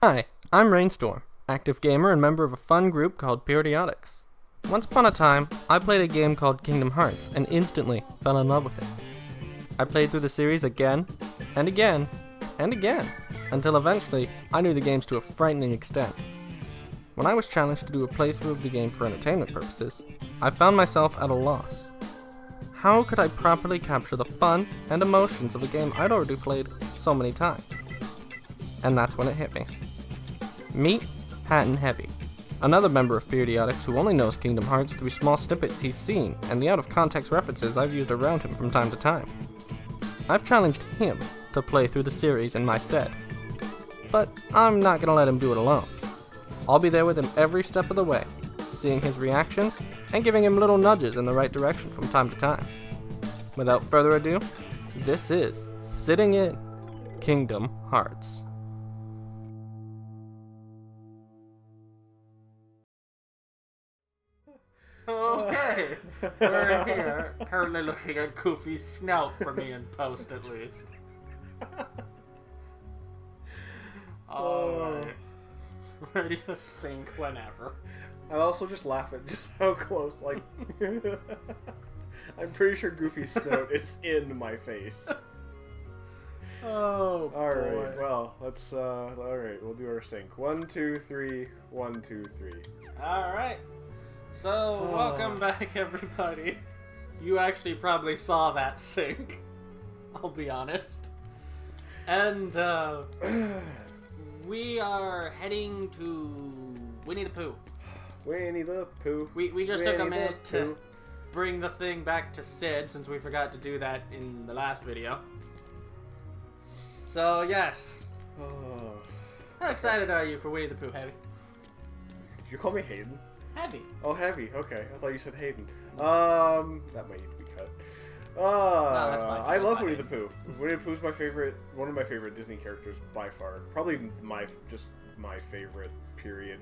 Hi, I'm RaynnStorm, active gamer and member of a fun group called Idiotics. Once upon a time, I played a game called Kingdom Hearts and instantly fell in love with it. I played through the series again, and again, and again, until eventually I knew the games to a frightening extent. When I was challenged to do a playthrough of the game for entertainment purposes, I found myself at a loss. How could I properly capture the fun and emotions of a game I'd already played so many times? And that's when it hit me. Meet Hat&Heavy, another member of Idiotics who only knows Kingdom Hearts through small snippets he's seen and the out-of-context references I've used around him from time to time. I've challenged him to play through the series in my stead. But I'm not gonna let him do it alone. I'll be there with him every step of the way, seeing his reactions and giving him little nudges in the right direction from time to time. Without further ado, this is Sitting in Kingdom Hearts. Okay, we're here, currently looking at Goofy's snout for me in post at least. Alright. Ready to sink whenever. I also just laugh at just how close, like... I'm pretty sure Goofy's snout is in my face. Oh, Alright, well, let's, alright, we'll do our sync. 1, 2, 3, 1, 2, 3. Alright. So, welcome back, everybody. You actually probably saw that sync. I'll be honest. And, we are heading to Winnie the Pooh. Winnie the Pooh. We just took a minute to bring the thing back to Sid, since we forgot to do that in the last video. So, yes. How excited are you for Winnie the Pooh, Heavy? Did you call me Hayden? Heavy. Oh, Heavy. Okay, I thought you said Hayden. That might be cut. No, that's fine. I love Winnie the Pooh. Winnie the Pooh's one of my favorite Disney characters by far. Probably my favorite. Period.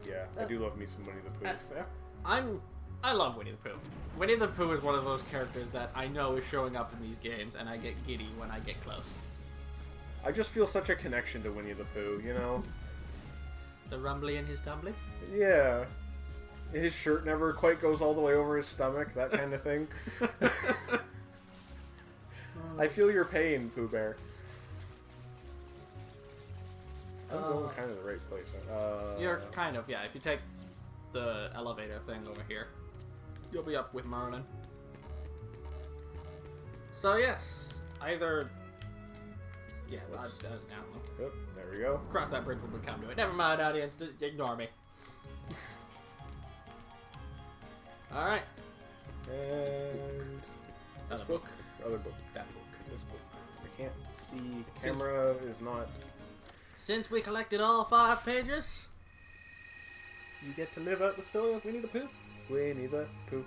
Yeah, I do love me some Winnie the Pooh. That's fair. I love Winnie the Pooh. Winnie the Pooh is one of those characters that I know is showing up in these games, and I get giddy when I get close. I just feel such a connection to Winnie the Pooh, you know? The rumbly in his tumbly? Yeah. His shirt never quite goes all the way over his stomach, that kind of thing. I feel your pain, Pooh Bear. I'm going kind of the right place. You're kind of, yeah. If you take the elevator thing over here, you'll be up with Merlin. So yes, either... Yeah, I don't know. Yep, there we go. Cross that bridge when we come to it. Never mind, audience. Ignore me. Alright. And... this Other book? Other book. That book. This book. I can't see. Camera is not... Since we collected all 5 pages, you get to live out the story of Winnie the Pooh. Winnie the Pooh.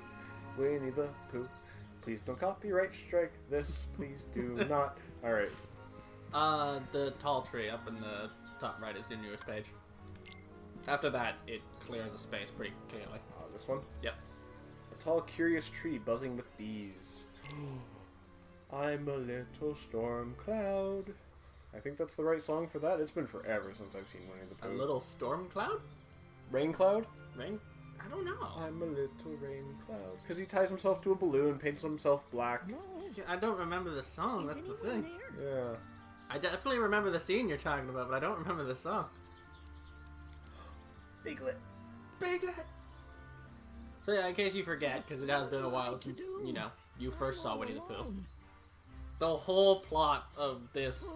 Winnie the Pooh. Please don't copyright strike this. Please do not. Alright. The tall tree up in the top right is the newest page. After that, it clears a space pretty clearly. This one? Yep. A tall, curious tree buzzing with bees. I'm a little storm cloud. I think that's the right song for that. It's been forever since I've seen Winnie the Pooh. A little storm cloud? Rain cloud? Rain? I don't know. I'm a little rain cloud. Because he ties himself to a balloon, paints himself black. Yeah, I don't remember the song, that's the thing. Yeah. I definitely remember the scene you're talking about, but I don't remember the song. Piglet. Piglet! So yeah, in case you forget, because it has been a while since, you know, you first saw Winnie the Pooh. The whole plot of this...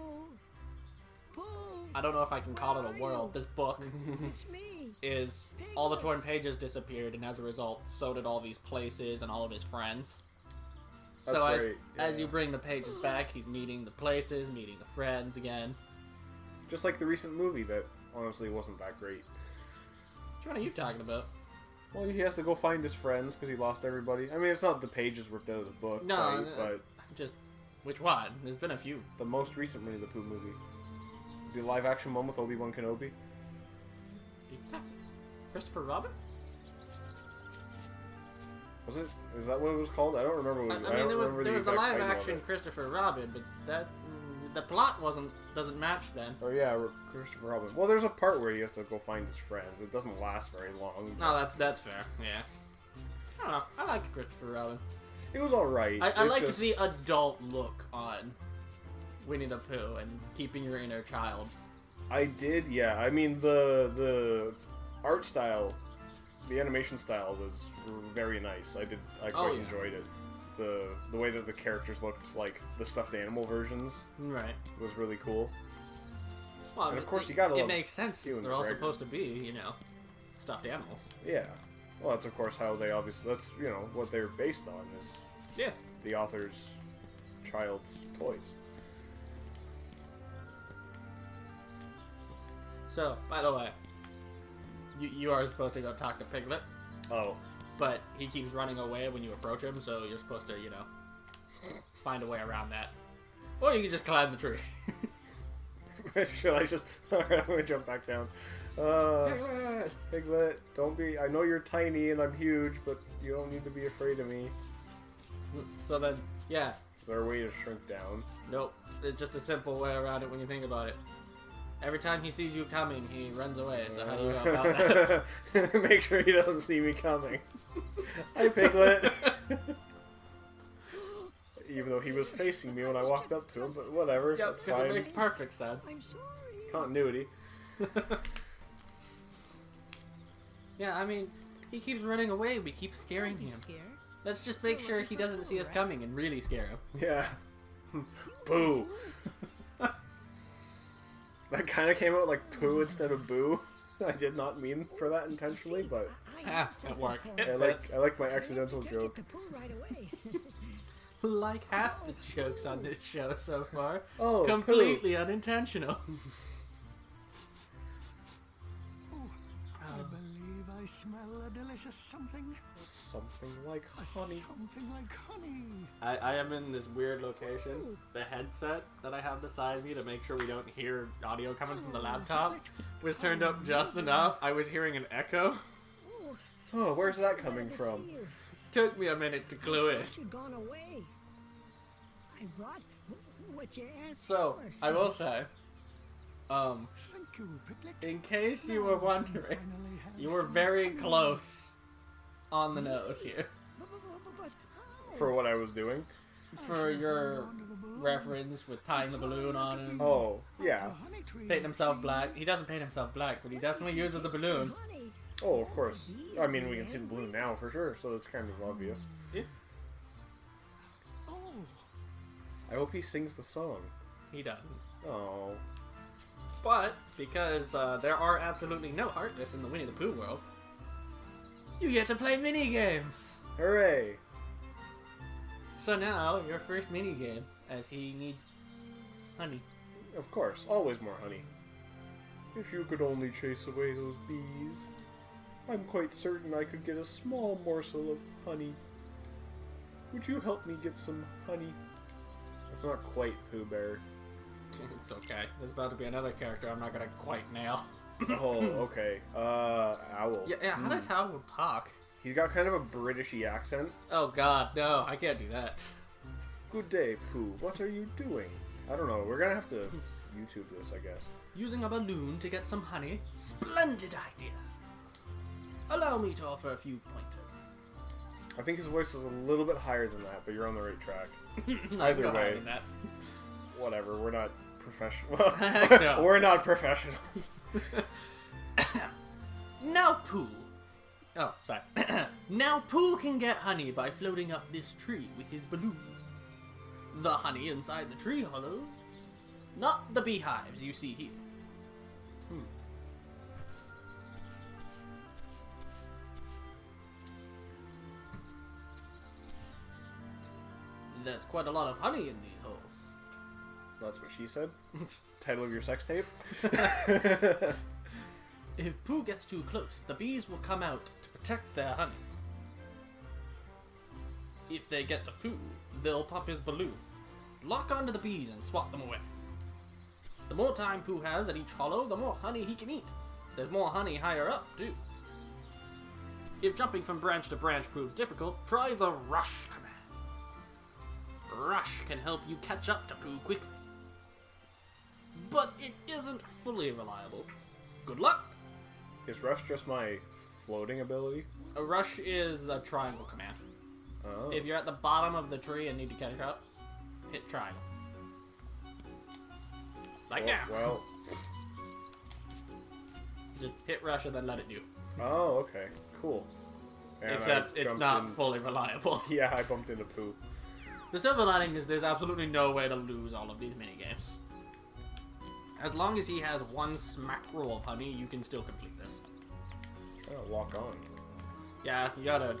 I don't know if I can call it a world. This book is all the torn pages disappeared, and as a result, so did all these places and all of his friends. That's so right. as you bring the pages back, he's meeting the places, meeting the friends again. Just like the recent movie that honestly wasn't that great. Which one are you talking about? Well, he has to go find his friends because he lost everybody. I mean, it's not the pages ripped out of the book, No, right? But just which one? There's been a few. the most recent Winnie the Pooh movie. The live-action one with Obi-Wan Kenobi. Christopher Robin? Was it? Is that what it was called? I don't remember. I mean, there was a live-action Christopher Robin, but that the plot doesn't match then. Oh yeah, Christopher Robin. Well, there's a part where he has to go find his friends. It doesn't last very long. No, that's fair. Yeah. I don't know. I liked Christopher Robin. It was alright. I liked the adult look on Winnie the Pooh and keeping your inner child. I did, yeah. I mean, the art style, the animation style was very nice. I quite enjoyed it. The way that the characters looked like the stuffed animal versions, right, was really cool. Well, and of course, you gotta love it makes sense since they're all supposed to be, stuffed animals. Yeah. Well, that's of course how they obviously. That's what they're based on is. Yeah. The author's child's toys. So, by the way, you are supposed to go talk to Piglet. Oh. But he keeps running away when you approach him, so you're supposed to, find a way around that. Or you can just climb the tree. Should I just... Alright, I'm gonna jump back down. Piglet! Piglet, don't be... I know you're tiny and I'm huge, but you don't need to be afraid of me. So then, yeah. Is there a way to shrink down? Nope. There's just a simple way around it when you think about it. Every time he sees you coming, he runs away, so how do you go about that? Make sure he doesn't see me coming. Hi, Piglet! Even though he was facing me when I walked up to him, but whatever. Yep, because it makes perfect sense. I'm sorry. Continuity. Yeah, I mean, he keeps running away, we keep scaring Don't be him. scared. Let's just make sure he doesn't see us coming and really scare him. Yeah. Boo! That kind of came out like poo instead of boo. I did not mean for that intentionally, but It works. It I fits. like my accidental joke. Right away. Like half the jokes on this show so far. Oh, completely unintentional. I believe I smell a delicious something. Something like honey. Something like honey. I am in this weird location. The headset that I have beside me to make sure we don't hear audio coming from the laptop was turned up just enough. I was hearing an echo. Oh, where's that coming from? Took me a minute to clue in. You'd gone away. I brought what you asked So, for. I will say, Thank you, Piglet. in case you were wondering, Finally have you were some very honey. close on the nose here. But how? For what I was doing? For your reference with tying the balloon on him, Oh, yeah. The honey tree, painting himself black. He doesn't paint himself black, but he definitely uses the balloon. Honey. Oh, of course. I mean, we can see the balloon now for sure, so it's kind of obvious. Yeah, Oh, I hope he sings the song. he doesn't. Oh. But, because there are absolutely no hardness in the Winnie the Pooh world, you get to play mini-games! Hooray! So now, your first mini-game, as he needs honey. Of course, always more honey. If you could only chase away those bees, I'm quite certain I could get a small morsel of honey. Would you help me get some honey? That's not quite Pooh Bear. It's okay. There's about to be another character I'm not gonna quite nail. Oh, okay. Owl. Yeah, how does Howell talk? He's got kind of a Britishy accent. Oh god, no, I can't do that. Good day, Pooh. What are you doing? I don't know. We're gonna have to YouTube this, I guess. Using a balloon to get some honey? Splendid idea! Allow me to offer a few pointers. I think his voice is a little bit higher than that, but you're on the right track. No, Either go higher way. than that. Whatever, we're not professional. Heck no. We're not professionals. Now Pooh. Oh, sorry. Now Pooh can get honey by floating up this tree with his balloon. The honey inside the tree hollows, not the beehives you see here. There's quite a lot of honey in these holes. That's what she said. Title of your sex tape? If Pooh gets too close, the bees will come out to protect their honey. If they get to Pooh, they'll pop his balloon, lock onto the bees and swat them away. The more time Pooh has at each hollow, the more honey he can eat. There's more honey higher up, too. If jumping from branch to branch proves difficult, try the Rush command. Rush can help you catch up to Pooh quickly. but it isn't fully reliable. Good luck! Is rush just my floating ability? A rush is a triangle command. Oh. If you're at the bottom of the tree and need to catch up, hit triangle. Like now. Well. Just hit rush and then let it do. Oh, okay. Cool. And Except I it's jumped not in- fully reliable. Yeah, I bumped into Pooh. The silver lining is there's absolutely no way to lose all of these minigames. As long as he has one smack roll of honey, you can still complete this. Oh, walk on. Yeah, you gotta...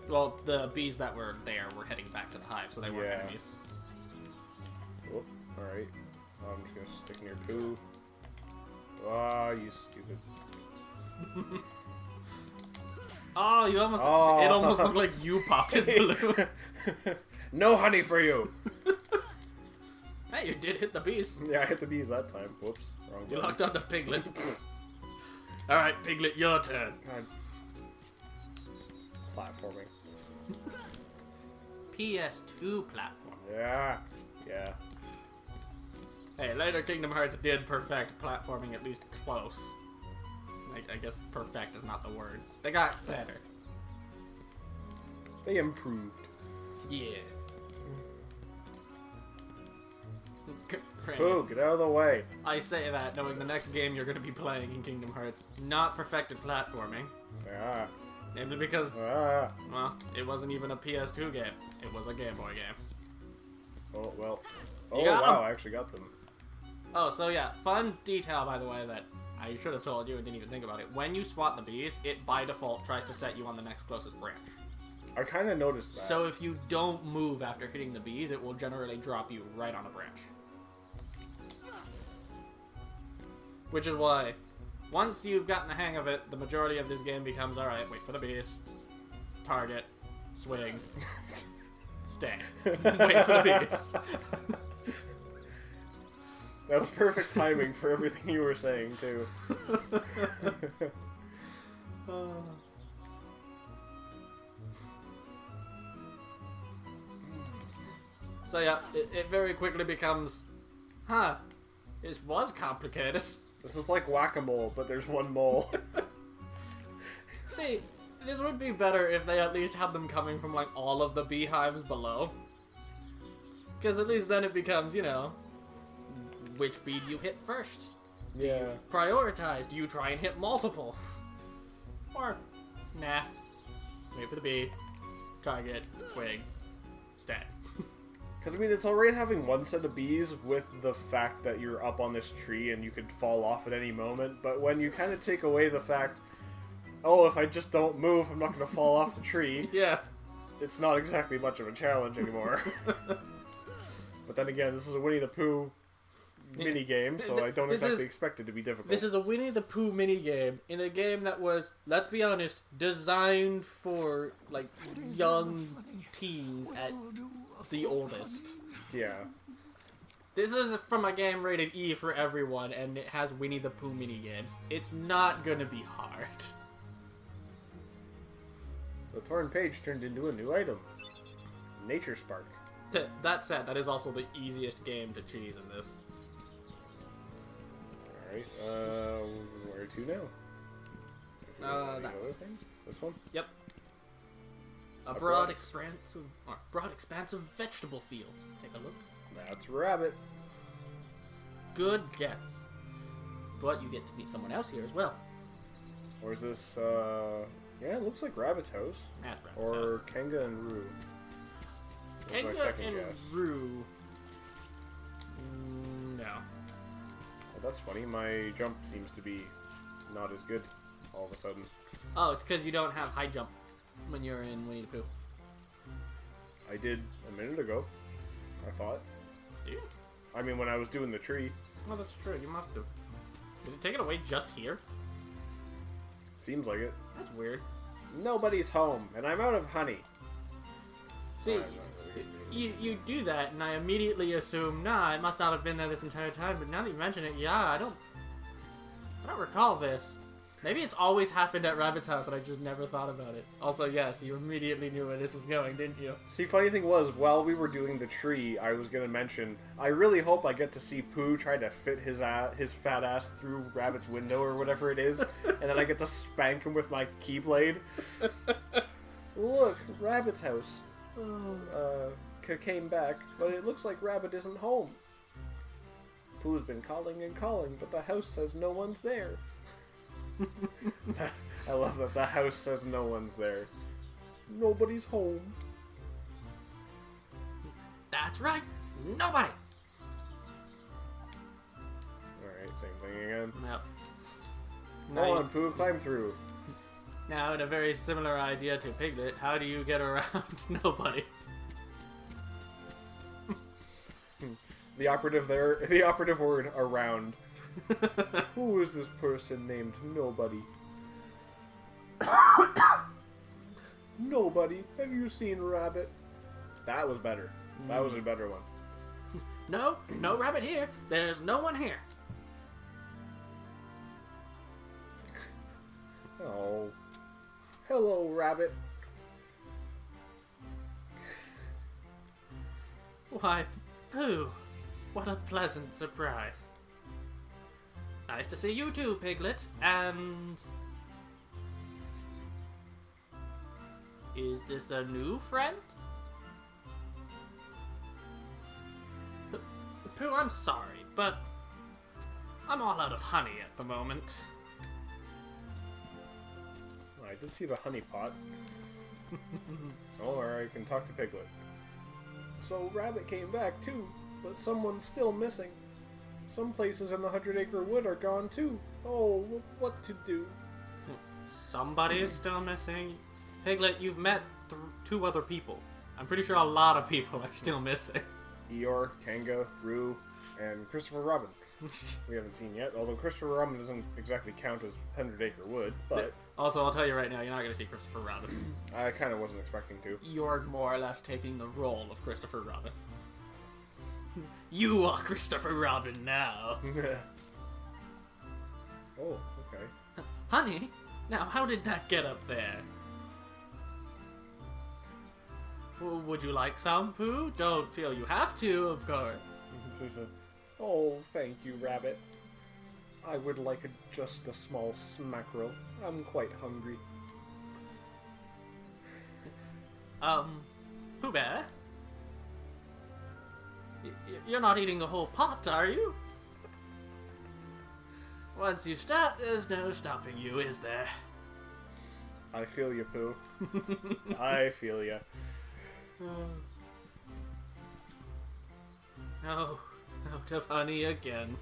Well, the bees that were there were heading back to the hive, so they weren't Yeah. enemies. Whoop. Alright. I'm just gonna stick near Pooh. Ah, you stupid. Oh, you almost... Oh. It almost looked like you popped his balloon. No honey for you! Hey, you did hit the bees. Yeah, I hit the bees that time. Whoops. Wrong You button. locked onto Piglet. Alright, Piglet, your turn. God. Platforming. PS2 platform. Yeah. Yeah. Hey, later Kingdom Hearts did perfect platforming at least close. I guess perfect is not the word. They got better. They improved. Yeah. Pooh, get out of the way. I say that knowing the next game you're going to be playing in Kingdom Hearts, not perfected platforming. Ah. Namely because, Ah. well, it wasn't even a PS2 game. It was a Game Boy game. Oh, well. You Oh, got wow, 'em. I actually got them. Oh, so yeah, fun detail, by the way, that I should have told you and didn't even think about it. When you swat the bees, it by default tries to set you on the next closest branch. I kind of noticed that. So if you don't move after hitting the bees, it will generally drop you right on a branch. Which is why, once you've gotten the hang of it, the majority of this game becomes, alright, wait for the bees, target, swing, stay, wait for the bees. That was perfect timing for everything you were saying, too. So yeah, it very quickly becomes, huh, this was complicated. This is like whack-a-mole, but there's one mole. See, this would be better if they at least had them coming from, like, all of the beehives below. Because at least then it becomes, you know, which bee do you hit first? Yeah. Prioritize. Do you try and hit multiples? Or, nah. Wait for the bee. Target. Swing. Stat. Because, I mean, it's alright having one set of bees with the fact that you're up on this tree and you could fall off at any moment, but when you kind of take away the fact, oh, if I just don't move, I'm not going to fall off the tree, Yeah. it's not exactly much of a challenge anymore. But then again, this is a Winnie the Pooh mini-game, so I don't This exactly is- expect it to be difficult. This is a Winnie the Pooh minigame in a game that was, let's be honest, designed for, like, young teens at the oldest. Yeah. This is from a game rated E for everyone, and it has Winnie the Pooh minigames. It's not gonna be hard. The torn page turned into a new item. Nature Spark. That said, that is also the easiest game to cheese in this. Alright, where to now? Any That other things? This one? Yep. A broad broad expanse of vegetable fields. Take a look. That's Rabbit. Good guess. But you get to meet someone else here as well. Or is this, yeah, it looks like Rabbit's house. At Rabbit's Or house. Kenga and Roo. That's my Kenga second and guess. Roo. No. Well, that's funny. My jump seems to be not as good all of a sudden. Oh, it's because you don't have high jump when you're in Winnie the Pooh. I did a minute ago, I thought. Do you? I mean, when I was doing the tree. Oh, that's true. You must have. Did it take it away just here? Seems like it. That's weird. Nobody's home, and I'm out of honey. See, I'm not really gonna do it. you do that, and I immediately assume, nah, it must not have been there this entire time. But now that you mention it, yeah, I don't recall this. Maybe it's always happened at Rabbit's house and I just never thought about it. Also, yes, you immediately knew where this was going, didn't you? See, funny thing was, while we were doing the tree, I was gonna mention, I really hope I get to see Pooh try to fit his fat ass through Rabbit's window or whatever it is, and then I get to spank him with my keyblade. Look, Rabbit's house. Came back, but it looks like Rabbit isn't home. Pooh's been calling and calling, but the house says no one's there. I love that the house says no one's there. Nobody's home. That's right, nobody! Alright, same thing again. Yep. Come on, Pooh, climb through. Now, in a very similar idea to Piglet, how do you get around nobody? The operative word, around. Who is this person named Nobody? Nobody. Have you seen Rabbit? That was better. That was a better one. No Rabbit here. There's no one here. Oh. Hello, Rabbit. Why, Pooh, what a pleasant surprise. Nice to see you too, Piglet, and... Is this a new friend? Pooh, I'm sorry, but I'm all out of honey at the moment. I did see the honey pot. Oh, or I can talk to Piglet. So Rabbit came back too, but someone's still missing. Some places in the 100-acre wood are gone too. Oh, what to do? Somebody is still missing. Piglet, you've met two other people. I'm pretty sure a lot of people are still missing. Eeyore, Kanga, Roo, and Christopher Robin. We haven't seen yet, although Christopher Robin doesn't exactly count as 100-acre wood, but... Also, I'll tell you right now, you're not going to see Christopher Robin. I kind of wasn't expecting to. You're more or less taking the role of Christopher Robin. You are Christopher Robin now. Oh, okay. Honey, now how did that get up there? Would you like some, Pooh? Don't feel you have to, of course. Oh, thank you, Rabbit. I would like just a small smackerel. I'm quite hungry. Pooh Bear? You're not eating the whole pot, are you? Once you start, there's no stopping you, is there? I feel you, Pooh. I feel you. Oh, out of honey again.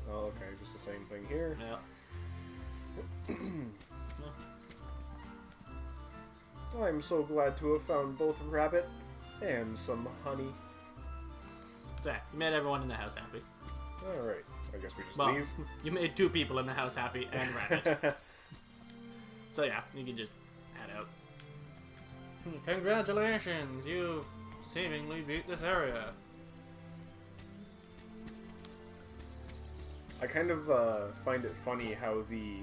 Oh, okay, just the same thing here. Yeah. I'm so glad to have found both Rabbit and some honey. So, you made everyone in the house happy. Alright, I guess we just Well, leave. you made two people in the house happy and Rabbit. So yeah, you can just head out. Congratulations, you've seemingly beat this area. I kind of find it funny how the...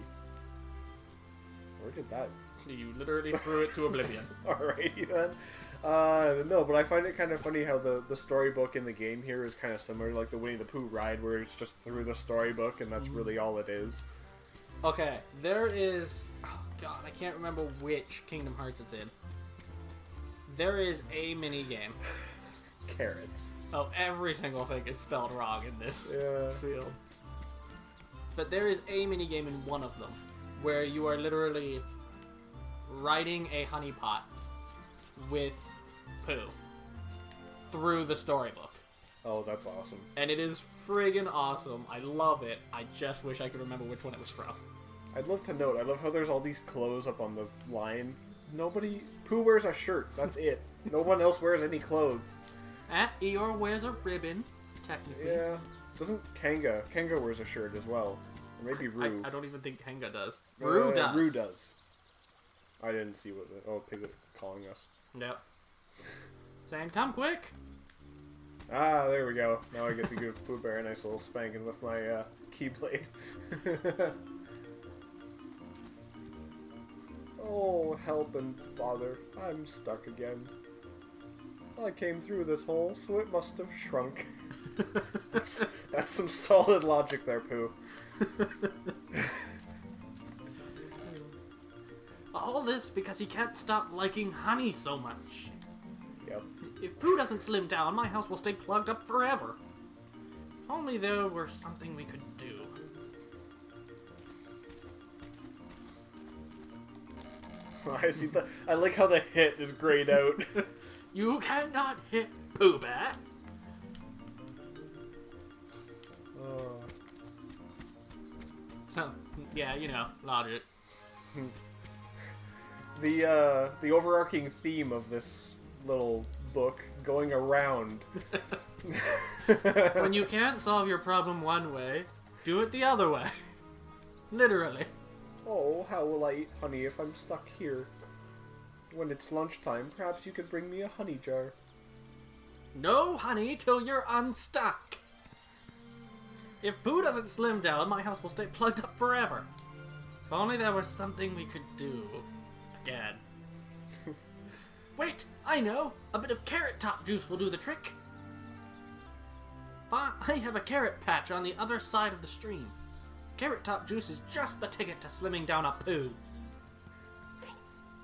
Where did that... You literally threw it to oblivion. Alrighty then. No, but I find it kind of funny how the storybook in the game here is kind of similar, like the Winnie the Pooh ride, where it's just through the storybook and that's really all it is. Okay, there is... Oh god, I can't remember which Kingdom Hearts it's in. There is a mini-game. Carrots. Oh, every single thing is spelled wrong in this Yeah. field. But there is a mini-game in one of them, where you are literally riding a honey pot with Pooh through the storybook. Oh, that's awesome. And it is friggin' awesome. I love it. I just wish I could remember which one it was from. I'd love to note, I love how there's all these clothes up on the line. Nobody... Pooh wears a shirt, that's it. No one else wears any clothes. Eeyore wears a ribbon, technically. Yeah. Doesn't Kanga? Kanga wears a shirt as well. Or maybe Roo. I don't even think Kanga does. Roo does. Roo does. I didn't see what the... Oh, Piglet calling us. Yep. Saying, come quick. Ah, there we go. Now I get to give Pooh Bear a nice little spanking with my keyblade. Oh, help and bother. I'm stuck again. I came through this hole, so it must have shrunk. That's some solid logic there, Pooh. All this because he can't stop liking honey so much. Yep. If Pooh doesn't slim down, my house will stay plugged up forever. If only there were something we could do. I see the. I like how the hit is grayed out. You cannot hit Pooh Bear. So, yeah, you know, logic. The overarching theme of this little book going around. When you can't solve your problem one way, do it the other way. Literally. Oh, how will I eat honey if I'm stuck here? When it's lunchtime, perhaps you could bring me a honey jar. No honey till you're unstuck. If Pooh doesn't slim down, my house will stay plugged up forever. If only there was something we could do. Again. Wait, I know! A bit of carrot top juice will do the trick. I have a carrot patch on the other side of the stream. Carrot top juice is just the ticket to slimming down a Pooh.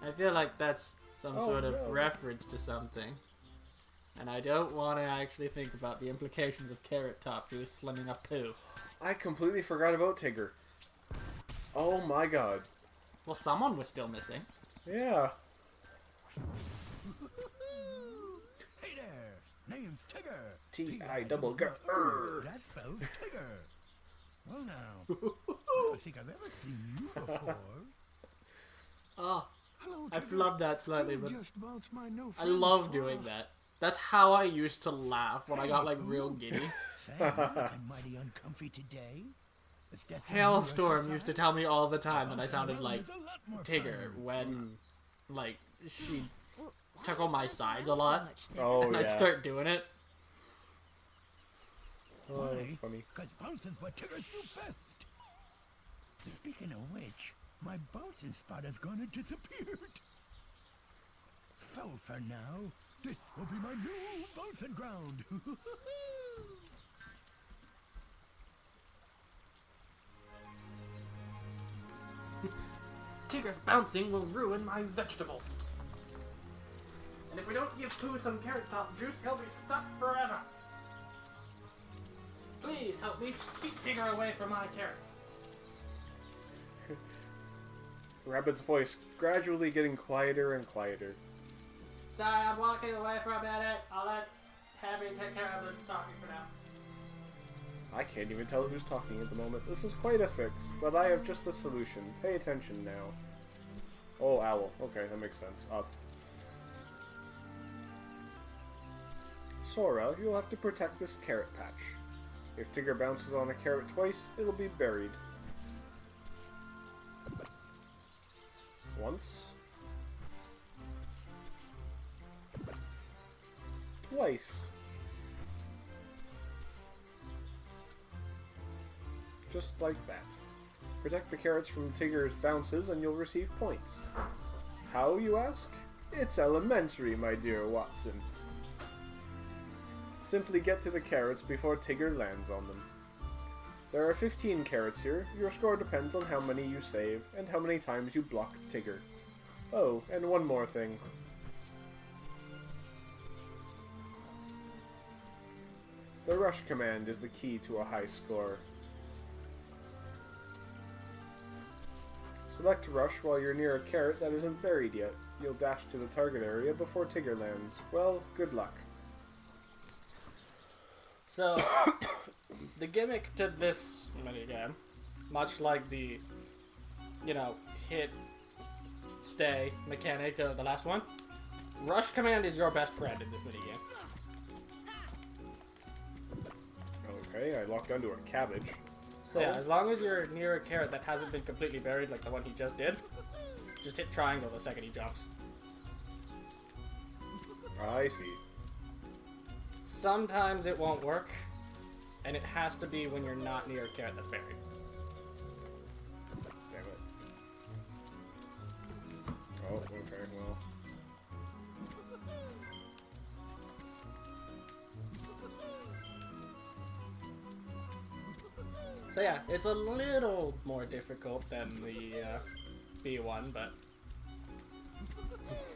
I feel like that's some sort of reference to something. And I don't want to actually think about the implications of carrot top juice slimming a Pooh. I completely forgot about Tigger. Oh my god. Well, someone was still missing. Yeah. Hey there, name's Tigger. T-I-double-G-R. That spells Tigger. Well now, I don't think I've ever seen you before. Oh, Hello, I've Tigger. loved that slightly, You but just bounced my no I friend love Sora. doing that. That's how I used to laugh when I got like real giddy. Say, you're looking mighty uncomfy today. Is that some new Hailstorm used to exercise? tell me all the time that I sounded Well, like it's a lot more Tigger fun. when, like, she took on my sides a lot, Oh, and yeah. I'd start doing it. Oh, that's Why? funny. Because bouncing's what Tiggers do best. Speaking of which, my bouncing spot has gone and disappeared. So for now, this will be my new bouncing ground. Tigger's bouncing will ruin my vegetables. And if we don't give Pooh some carrot top juice, he'll be stuck forever. Please help me keep Tigger away from my carrots. Rabbit's voice gradually getting quieter and quieter. Sorry, I'm walking away for a minute. I'll let Heavy take care of the talking for now. I can't even tell who's talking at the moment. This is quite a fix, but I have just the solution. Pay attention now. Oh, owl. Okay, that makes sense. Up. Sora, you'll have to protect this carrot patch. If Tigger bounces on a carrot twice, it'll be buried. Once. Twice. Just like that. Protect the carrots from Tigger's bounces and you'll receive points. How, you ask? It's elementary, my dear Watson. Simply get to the carrots before Tigger lands on them. There are 15 carrots here. Your score depends on how many you save and how many times you block Tigger. Oh, and one more thing. The rush command is the key to a high score. Select rush while you're near a carrot that isn't buried yet. You'll dash to the target area before Tigger lands. Well, good luck. So, the gimmick to this minigame, much like the, hit, stay mechanic of the last one, rush command is your best friend in this minigame. Okay, I locked onto a cabbage. So yeah, as long as you're near a carrot that hasn't been completely buried like the one he just did, just hit triangle the second he jumps. I see. sometimes it won't work, and it has to be when you're not near a carrot that's buried. Damn it. Oh, okay, well. So yeah, it's a little more difficult than the B one, but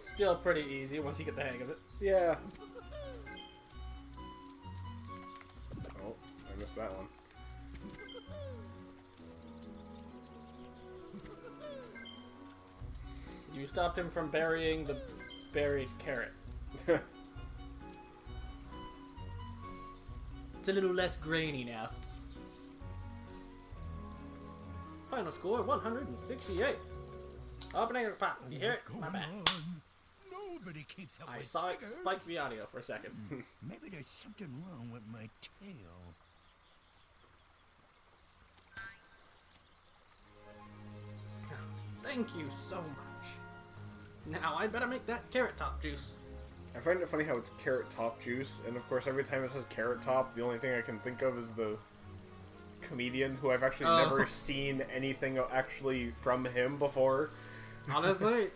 still pretty easy once you get the hang of it. Yeah. Oh, I missed that one. You stopped him from burying the buried carrot. It's a little less grainy now. Final score 168. Opening the pot. You hear it? My bad. Nobody keeps up I with saw it tigers. spike the audio for a second. Maybe there's something wrong with my tail. Thank you so much. Now I'd better make that carrot top juice. I find it funny how it's carrot top juice, and of course every time it says carrot top, the only thing I can think of is the comedian who I've actually never seen anything actually from him before. Honestly,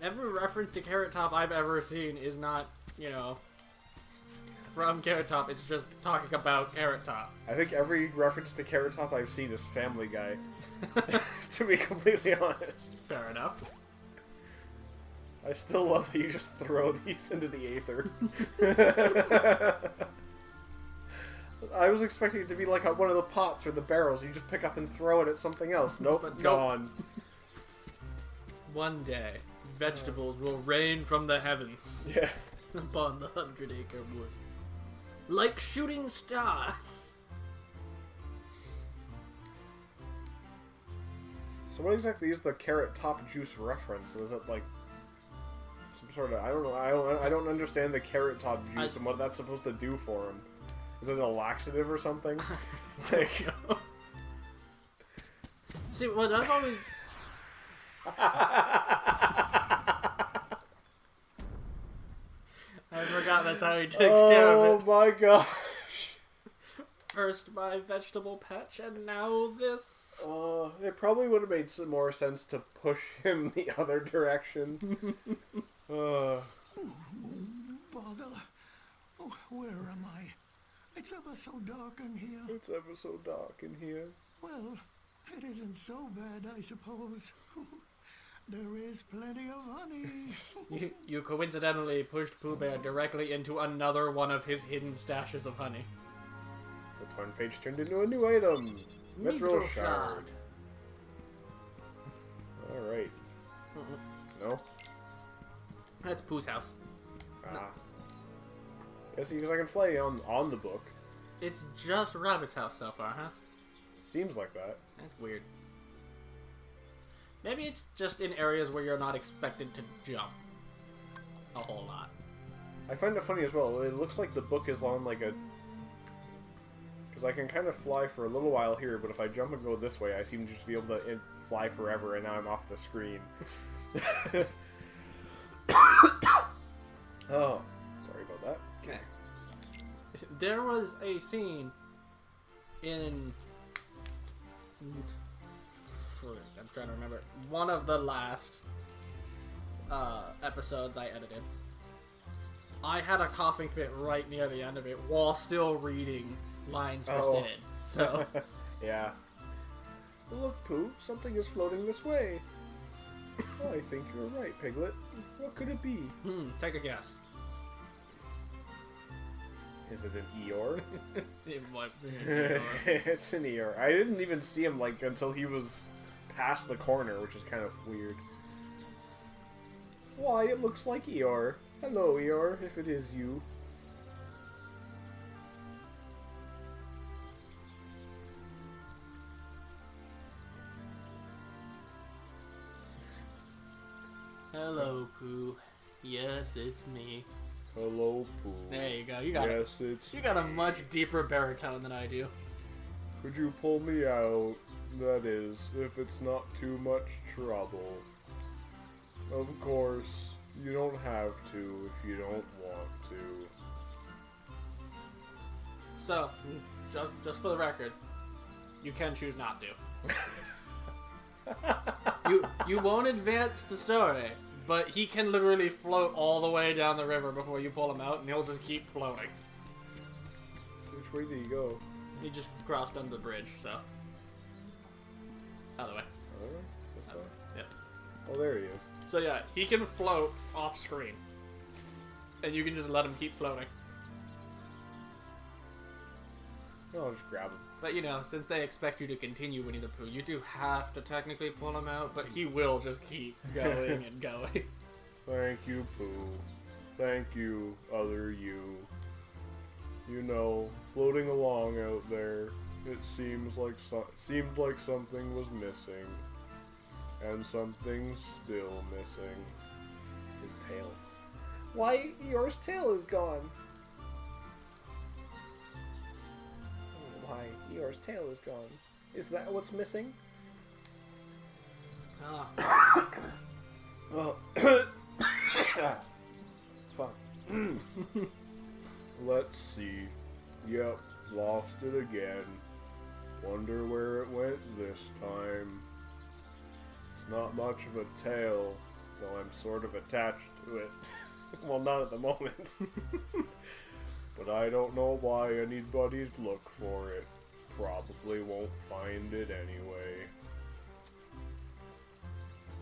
every reference to Carrot Top I've ever seen is not, from Carrot Top. It's just talking about Carrot Top. I think every reference to Carrot Top I've seen is Family Guy, to be completely honest. Fair enough. I still love that you just throw these into the aether. I was expecting it to be like one of the pots or the barrels. You just pick up and throw it at something else. Nope, But nope. gone. One day, vegetables will rain from the heavens Yeah. upon the 100-acre wood. Like shooting stars. So what exactly is the carrot top juice reference? Is it like some sort of, I don't know, I don't understand the carrot top juice and what that's supposed to do for him. Is it a laxative or something? See, what I've always... I forgot that's how he takes care of Oh it. my gosh. First my vegetable patch, and now this. It probably would have made some more sense to push him the other direction. Bother. Oh, where am I? It's ever so dark in here. It's ever so dark in here. Well, it isn't so bad, I suppose. There is plenty of honey. You coincidentally pushed Pooh Bear directly into another one of his hidden stashes of honey. The torn page turned into a new item. Mithril Mithril shard. Alright. No? That's Pooh's house. Ah. Yeah, see, because I can fly on the book. It's just Rabbit's house so far, huh? Seems like that. That's weird. Maybe it's just in areas where you're not expected to jump a whole lot. I find it funny as well. It looks like the book is on like a... Because I can kind of fly for a little while here, but if I jump and go this way, I seem to just be able to fly forever, and now I'm off the screen. Oh, sorry about that. Okay. There was a scene in... I'm trying to remember. One of the last episodes I edited. I had a coughing fit right near the end of it while still reading lines for Sid. So, Yeah. Look, Pooh, something is floating this way. Oh, I think you're right, Piglet. What could it be? take a guess. Is it an Eeyore? It might be. It's an Eeyore. I didn't even see him until he was past the corner, which is kind of weird. Why, it looks like Eeyore. Hello, Eeyore, if it is you. Hello, Pooh. Yes, it's me. Hello, Pooh. There you go. You got it's you got a much deeper baritone than I do. Could you pull me out? That is, if it's not too much trouble. Of course. You don't have to if you don't want to. So, just for the record, you can choose not to. You won't advance the story, but he can literally float all the way down the river before you pull him out, and he'll just keep floating. Which way did he go? He just crossed under the bridge, so. Out of the way. This way? Yep. Oh, there he is. So yeah, he can float off screen. And you can just let him keep floating. I'll just grab him. But you know, since they expect you to continue Winnie the Pooh, you do have to technically pull him out, but he will just keep going and going. Thank you, Pooh. Thank you, other you. You know, floating along out there, it seemed like something was missing. And something's still missing. His tail. Why, yours tail is gone? Why, yours tail is gone. Is that what's missing? Ah. Oh. Fuck. Let's see. Yep, lost it again. Wonder where it went this time. It's not much of a tail, though I'm sort of attached to it. Well, not at the moment. But I don't know why anybody'd look for it. Probably won't find it anyway.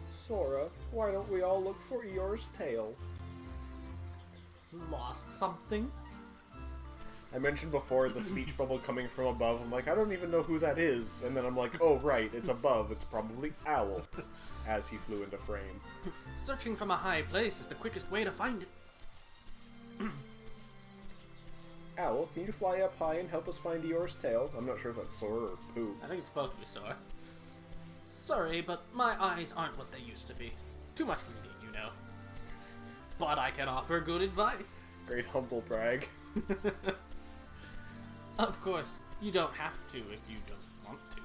Sora, why don't we all look for Eeyore's tail? Lost something? I mentioned before the speech bubble coming from above. I'm like, I don't even know who that is. And then I'm like, oh, right, it's above. It's probably Owl. As he flew into frame. Searching from a high place is the quickest way to find it. Owl, can you fly up high and help us find Eeyore's tail? I'm not sure if that's Sora or Pooh. I think it's supposed to be Sora. Sorry, but my eyes aren't what they used to be. Too much reading, you know. But I can offer good advice. Great humble brag. Of course, you don't have to if you don't want to.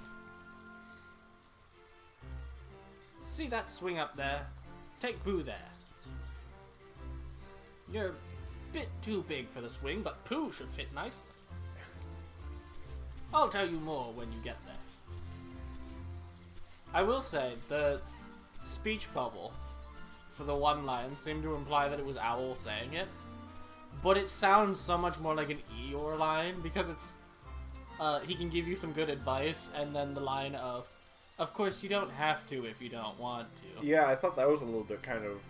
See that swing up there? Take Pooh there. You're a bit too big for the swing, but Pooh should fit nicely. I'll tell you more when you get there. I will say, the speech bubble for the one line seemed to imply that it was Owl saying it. But it sounds so much more like an Eeyore line, because it's, he can give you some good advice, and then the line of course you don't have to if you don't want to. Yeah, I thought that was a little bit kind of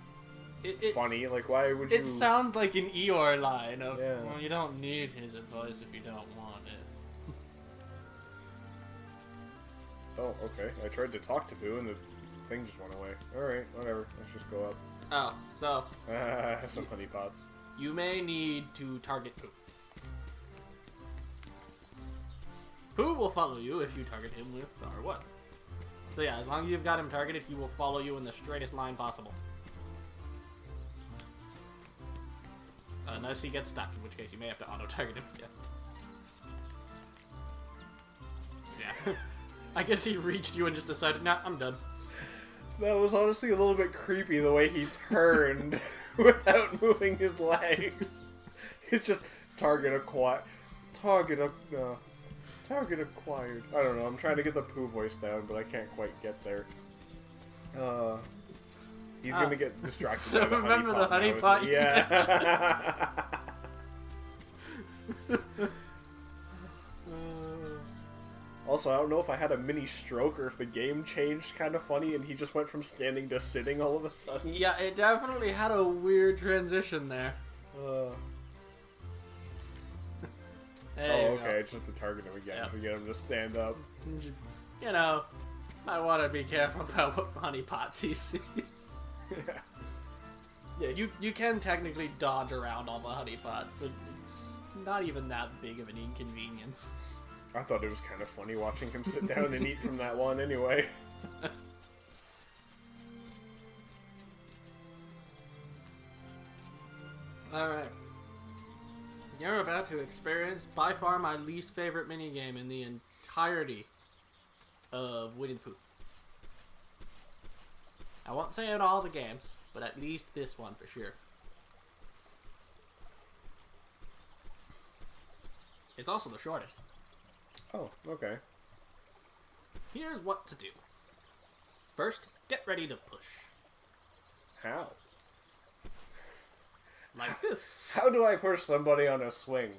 funny. Like, why would you... It sounds like an Eeyore line of, yeah. Well, you don't need his advice if you don't want it. Oh, okay. I tried to talk to Pooh, and the thing just went away. Alright, whatever. Let's just go up. Oh, so... some honey pots. You may need to target Pooh. Pooh will follow you if you target him with R1. So yeah, as long as you've got him targeted, he will follow you in the straightest line possible. Unless he gets stuck, in which case you may have to auto-target him again. Yeah. I guess he reached you and just decided, nah, I'm done. That was honestly a little bit creepy, the way he turned without moving his legs. It's just target acquired. Target acquired. I don't know, I'm trying to get the Pooh voice down, but I can't quite get there. He's gonna get distracted so by the remember honey pot the honey now, pot? isn't he? Yeah. Also, I don't know if I had a mini stroke or if the game changed kind of funny and he just went from standing to sitting all of a sudden. Yeah, it definitely had a weird transition there. Okay, I just have to target him again to get him to stand up. You know, I want to be careful about what honey pots he sees. Yeah, you can technically dodge around all the honey pots, but it's not even that big of an inconvenience. I thought it was kind of funny watching him sit down and eat from that one anyway. Alright. You're about to experience by far my least favorite minigame in the entirety of Winnie the Pooh. I won't say in all the games, but at least this one for sure. It's also the shortest. Oh, okay. Here's what to do. First, get ready to push. How? Like this. How do I push somebody on a swing?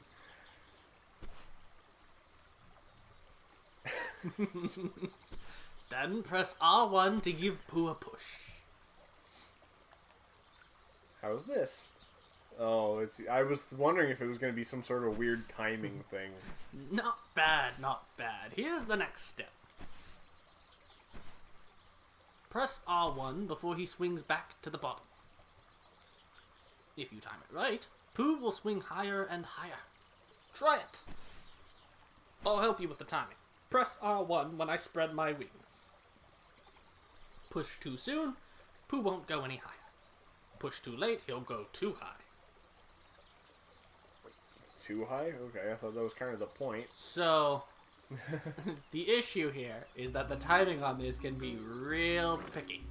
Then press R1 to give Pooh a push. How's this? Oh, it's. I was wondering if it was going to be some sort of weird timing thing. Not bad, not bad. Here's the next step. Press R1 before he swings back to the bottom. If you time it right, Pooh will swing higher and higher. Try it. I'll help you with the timing. Press R1 when I spread my wings. Push too soon, Pooh won't go any higher. Push too late, he'll go too high. Too high? Okay, I thought that was kind of the point. So, the issue here is that the timing on this can be real picky.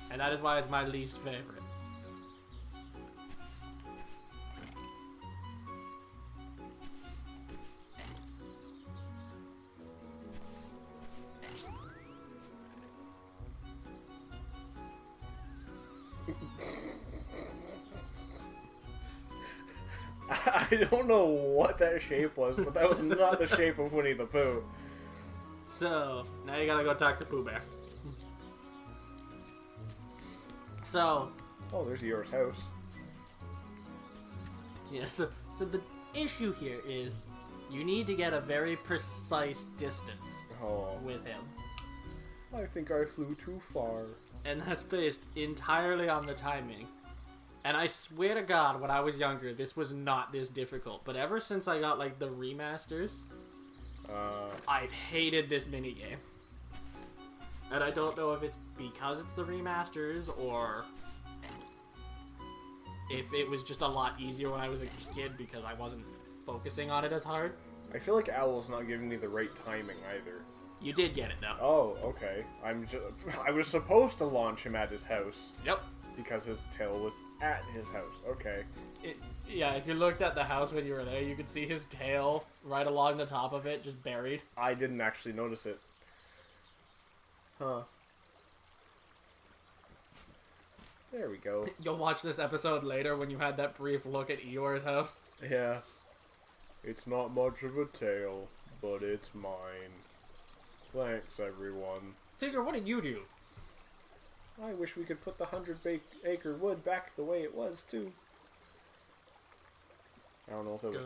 And that is why it's my least favorite. I don't know what that shape was, but that was not the shape of Winnie the Pooh. So, now you gotta go talk to Pooh Bear. So, Oh, there's Eeyore's house. yeah, so the issue here is you need to get a very precise distance Oh, with him. I think I flew too far. And that's based entirely on the timing. And I swear to God, when I was younger, this was not this difficult. But ever since I got, like, the remasters, I've hated this minigame. And I don't know if it's because it's the remasters, or if it was just a lot easier when I was a kid because I wasn't focusing on it as hard. I feel like Owl's not giving me the right timing either. You did get it, though. Oh, okay. I was supposed to launch him at his house. Yep. Because his tail was at his house. Okay. Yeah, if you looked at the house when you were there, you could see his tail right along the top of it, just buried. I didn't actually notice it. Huh. There we go. You'll watch this episode later when you had that brief look at Eeyore's house. Yeah. It's not much of a tail, but it's mine. Thanks, everyone. Tigger, what did you do? I wish we could put the 100-acre wood back the way it was, too. I don't know if it was...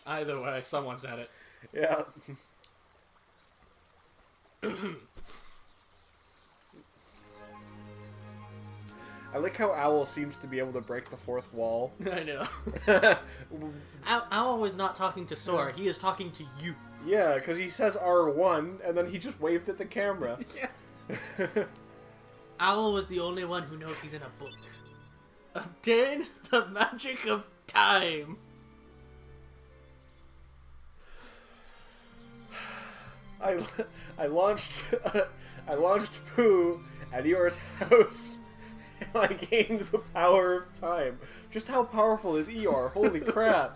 Either way, someone said it. Yeah. I like how Owl seems to be able to break the fourth wall. I know. Owl was not talking to Sora, he is talking to you. Yeah, because he says R1, and then he just waved at the camera. Yeah. Owl was the only one who knows he's in a book. Obtain the magic of time. I launched Pooh at Eeyore's house, and I gained the power of time. Just how powerful is Eeyore? Holy crap!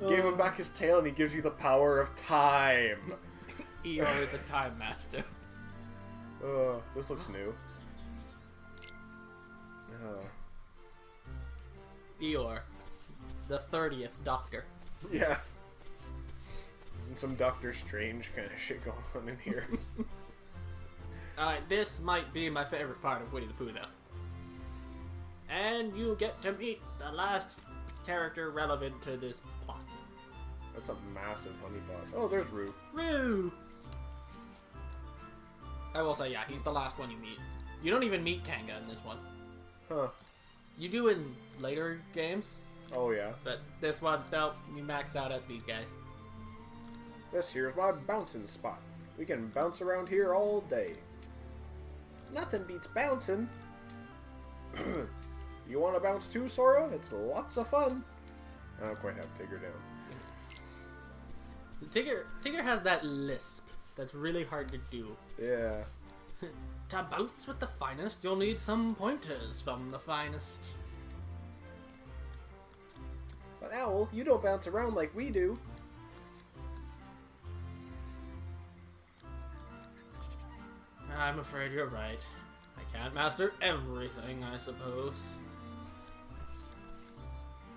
Gave him back his tail, and he gives you the power of time. Eeyore is a time master. This looks new. Eeyore, the 30th Doctor. Yeah. And some Doctor Strange kind of shit going on in here. Alright, this might be my favorite part of Winnie the Pooh, though. And you get to meet the last character relevant to this plot. That's a massive honeypot. Oh, there's Roo. Roo! I will say, yeah, he's the last one you meet. You don't even meet Kanga in this one. Huh. You do in later games, Oh, yeah. but this one, no, you max out at these guys. This here's my bouncing spot. We can bounce around here all day. Nothing beats bouncing. You want to bounce too, Sora? It's lots of fun. I don't quite have Tigger down. Tigger has that lisp that's really hard to do. Yeah. To bounce with the finest, you'll need some pointers from the finest. But Owl, you don't bounce around like we do. I'm afraid you're right. I can't master everything, I suppose.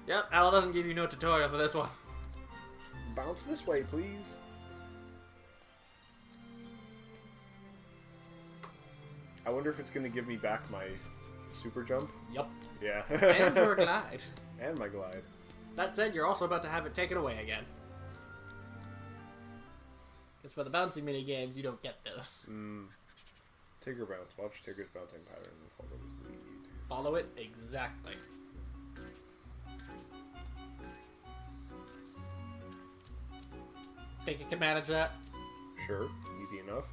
Yep, Al doesn't give you no tutorial for this one. Bounce this way, please. I wonder if it's going to give me back my super jump. Yup. Yeah. And your glide. And my glide. That said, you're also about to have it taken away again. Because for the bouncy mini games, you don't get this. Tigger bounce. Watch Tigger's bouncing pattern and follow his lead. Follow it exactly. Think you can manage that? Sure. Easy enough.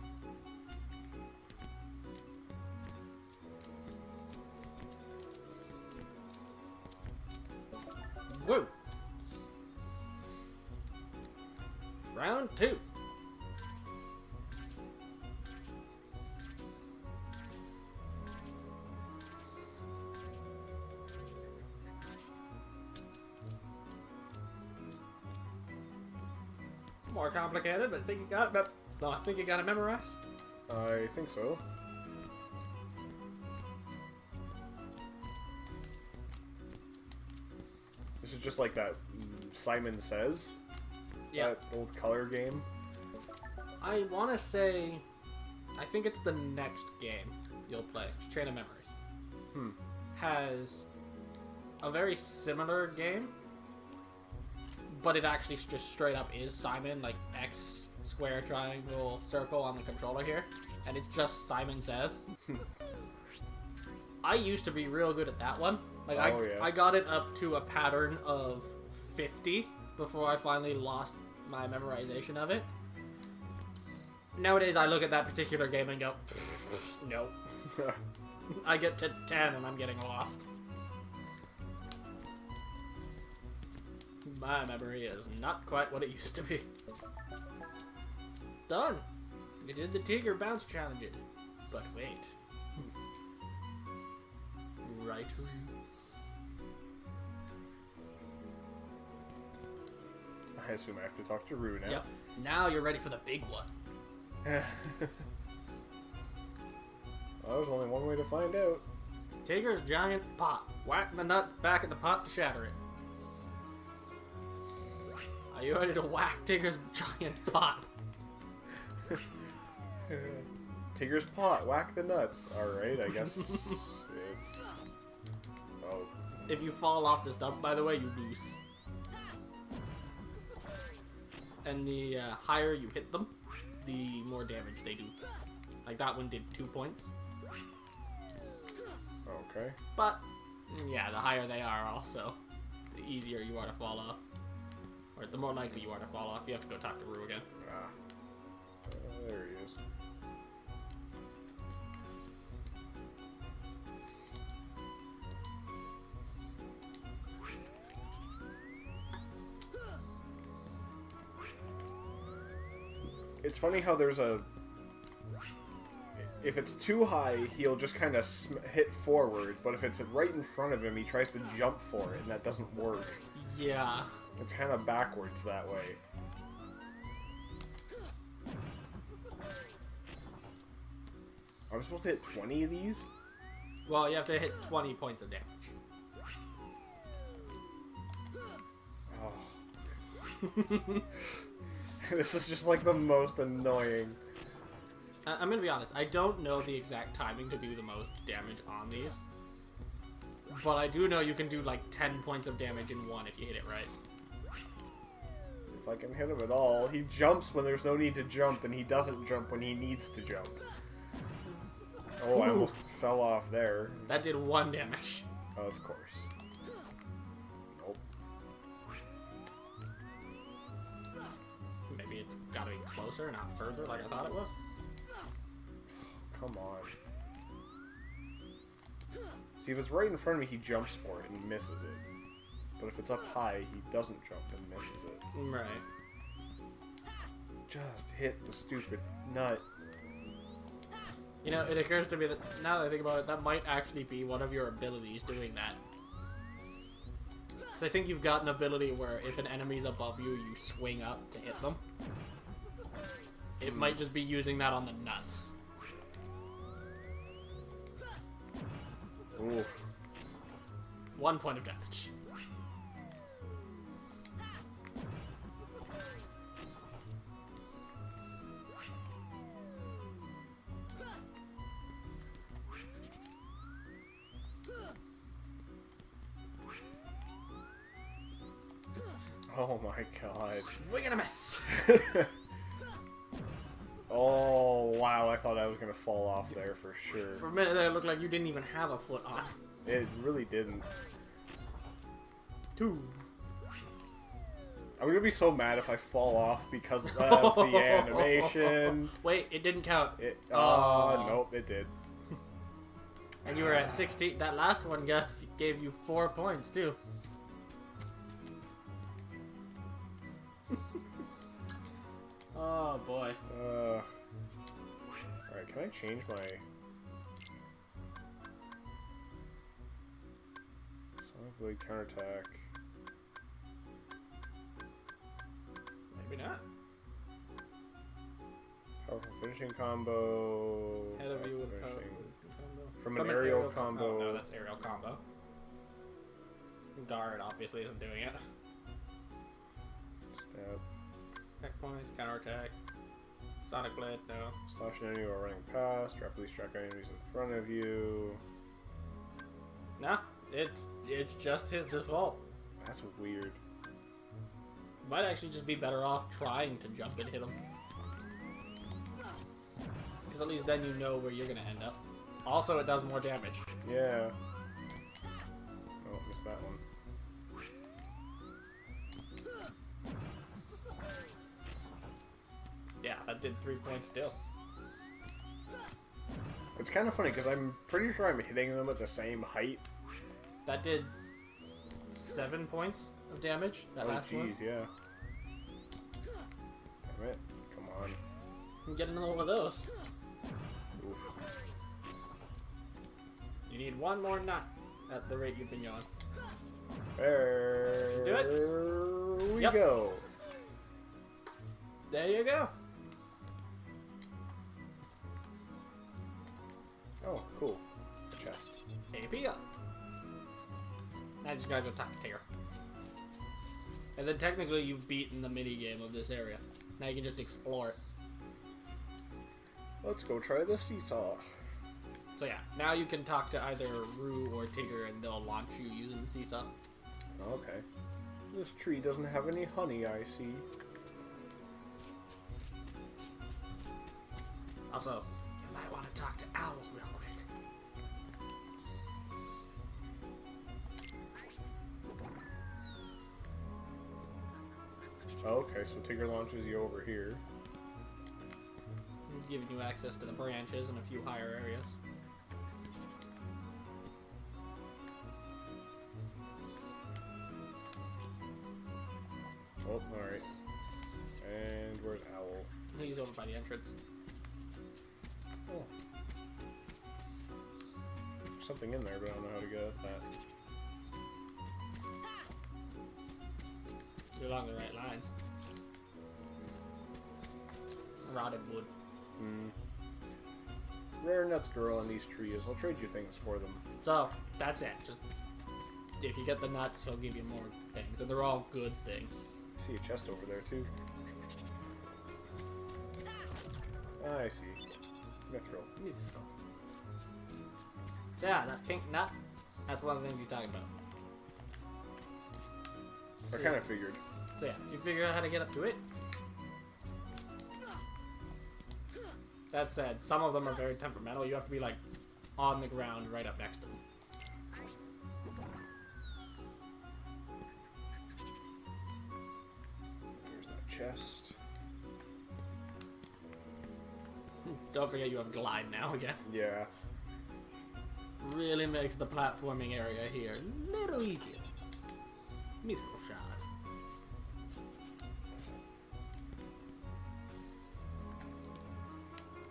Woo! Round 2. More complicated, but I think you got it. No, I think you got it memorized. I think so. This is just like that Simon Says. Yeah. That old color game. I want to say, I think it's the next game you'll play, Train of Memories. Has a very similar game, but it actually just straight up is Simon, like X, square, triangle, circle on the controller here, and it's just Simon Says. I used to be real good at that one. Like I got it up to a pattern of 50 before I finally lost my memorization of it. Nowadays I look at that particular game and go, no. I get to 10 and I'm getting lost. My memory is not quite what it used to be. Done! We did the Tigger bounce challenges. But wait. Right. I assume I have to talk to Rue now. Yep. Now you're ready for the big one. Well, there's only one way to find out. Tigger's giant pot. Whack the nuts back at the pot to shatter it. Are you ready to whack Tigger's giant pot? Tigger's pot, whack the nuts. Alright, I guess it's... Oh. If you fall off the stump, by the way, you lose. And the higher you hit them, the more damage they do. Like that one did 2 points. Okay. But, yeah, the higher they are also, the easier you are to fall off. Or the more likely you are to fall off. You have to go talk to Rue again. Ah. There he is. It's funny how there's a... If it's too high, he'll just kind of hit forward, but if it's right in front of him, he tries to jump for it, and that doesn't work. Yeah. It's kind of backwards that way. I'm supposed to hit 20 of these? Well, you have to hit 20 points of damage. Oh. This is just like the most annoying. I'm gonna be honest, I don't know the exact timing to do the most damage on these. But I do know you can do like 10 points of damage in one if you hit it right. If I can hit him at all, he jumps when there's no need to jump, and he doesn't jump when he needs to jump. Oh, I almost fell off there. That did 1 damage. Of course. Nope. Maybe it's gotta be closer, not further like I thought it was. Come on. See, if it's right in front of me, he jumps for it and he misses it. But if it's up high, he doesn't jump and misses it. Right. Just hit the stupid nut. You know, it occurs to me that now that I think about it, that might actually be one of your abilities doing that. So I think you've got an ability where if an enemy's above you, you swing up to hit them. It might just be using that on the nuts. Ooh. 1 point of damage. Oh my god. Swing and a miss! Oh wow, I thought I was gonna fall off there for sure. For a minute there, it looked like you didn't even have a foot on. It really didn't. 2. I'm gonna be so mad if I fall off because of the animation. Wait, it didn't count. Nope, it did. And you were at 16. That last one gave you 4 points, too. Oh, boy. Alright, can I change my... Sonic Blade counterattack? Maybe not. Powerful finishing combo... Head of you with powerful finishing. combo. From an aerial combo. Oh, no, that's aerial combo. Guard obviously isn't doing it. Stab. Attack points, counterattack. Sonic Blade, no. Slash an enemy while running past. Rapidly strike enemies in front of you. Nah, it's just his default. That's weird. Might actually just be better off trying to jump and hit him. Because at least then you know where you're going to end up. Also, it does more damage. Yeah. Oh, missed that one. Yeah, that did 3 points still. It's kind of funny because I'm pretty sure I'm hitting them at the same height. That did 7 points of damage. That last one. Jeez, yeah. Damn it. Come on. You can get another one of those. Oof. You need one more nut at the rate you've been going. There Do it. we Yep. go. There you go. Oh, cool. Chest. AP up. Now I just gotta go talk to Tigger. And then technically you've beaten the mini game of this area. Now you can just explore it. Let's go try the seesaw. So yeah, now you can talk to either Rue or Tigger and they'll launch you using the seesaw. Okay. This tree doesn't have any honey, I see. Also, you might want to talk to Owl real quick. Okay, so Tigger launches you over here. Giving you access to the branches and a few higher areas. Oh, alright. And where's Owl? He's over by the entrance. Oh. There's something in there, but I don't know how to get at that. You're along the right lines. Rotted wood. Rare nuts grow on these trees. I'll trade you things for them. So, that's it. Just if you get the nuts, he'll give you more things. And they're all good things. I see a chest over there, too. I see. Mithril. So yeah, that pink nut, that's one of the things he's talking about. I kind of figured. So yeah, if you figure out how to get up to it. That said, some of them are very temperamental. You have to be like on the ground right up next to them. Here's that chest. Don't forget you have glide now again. Yeah. Really makes the platforming area here a little easier. Mithril shard.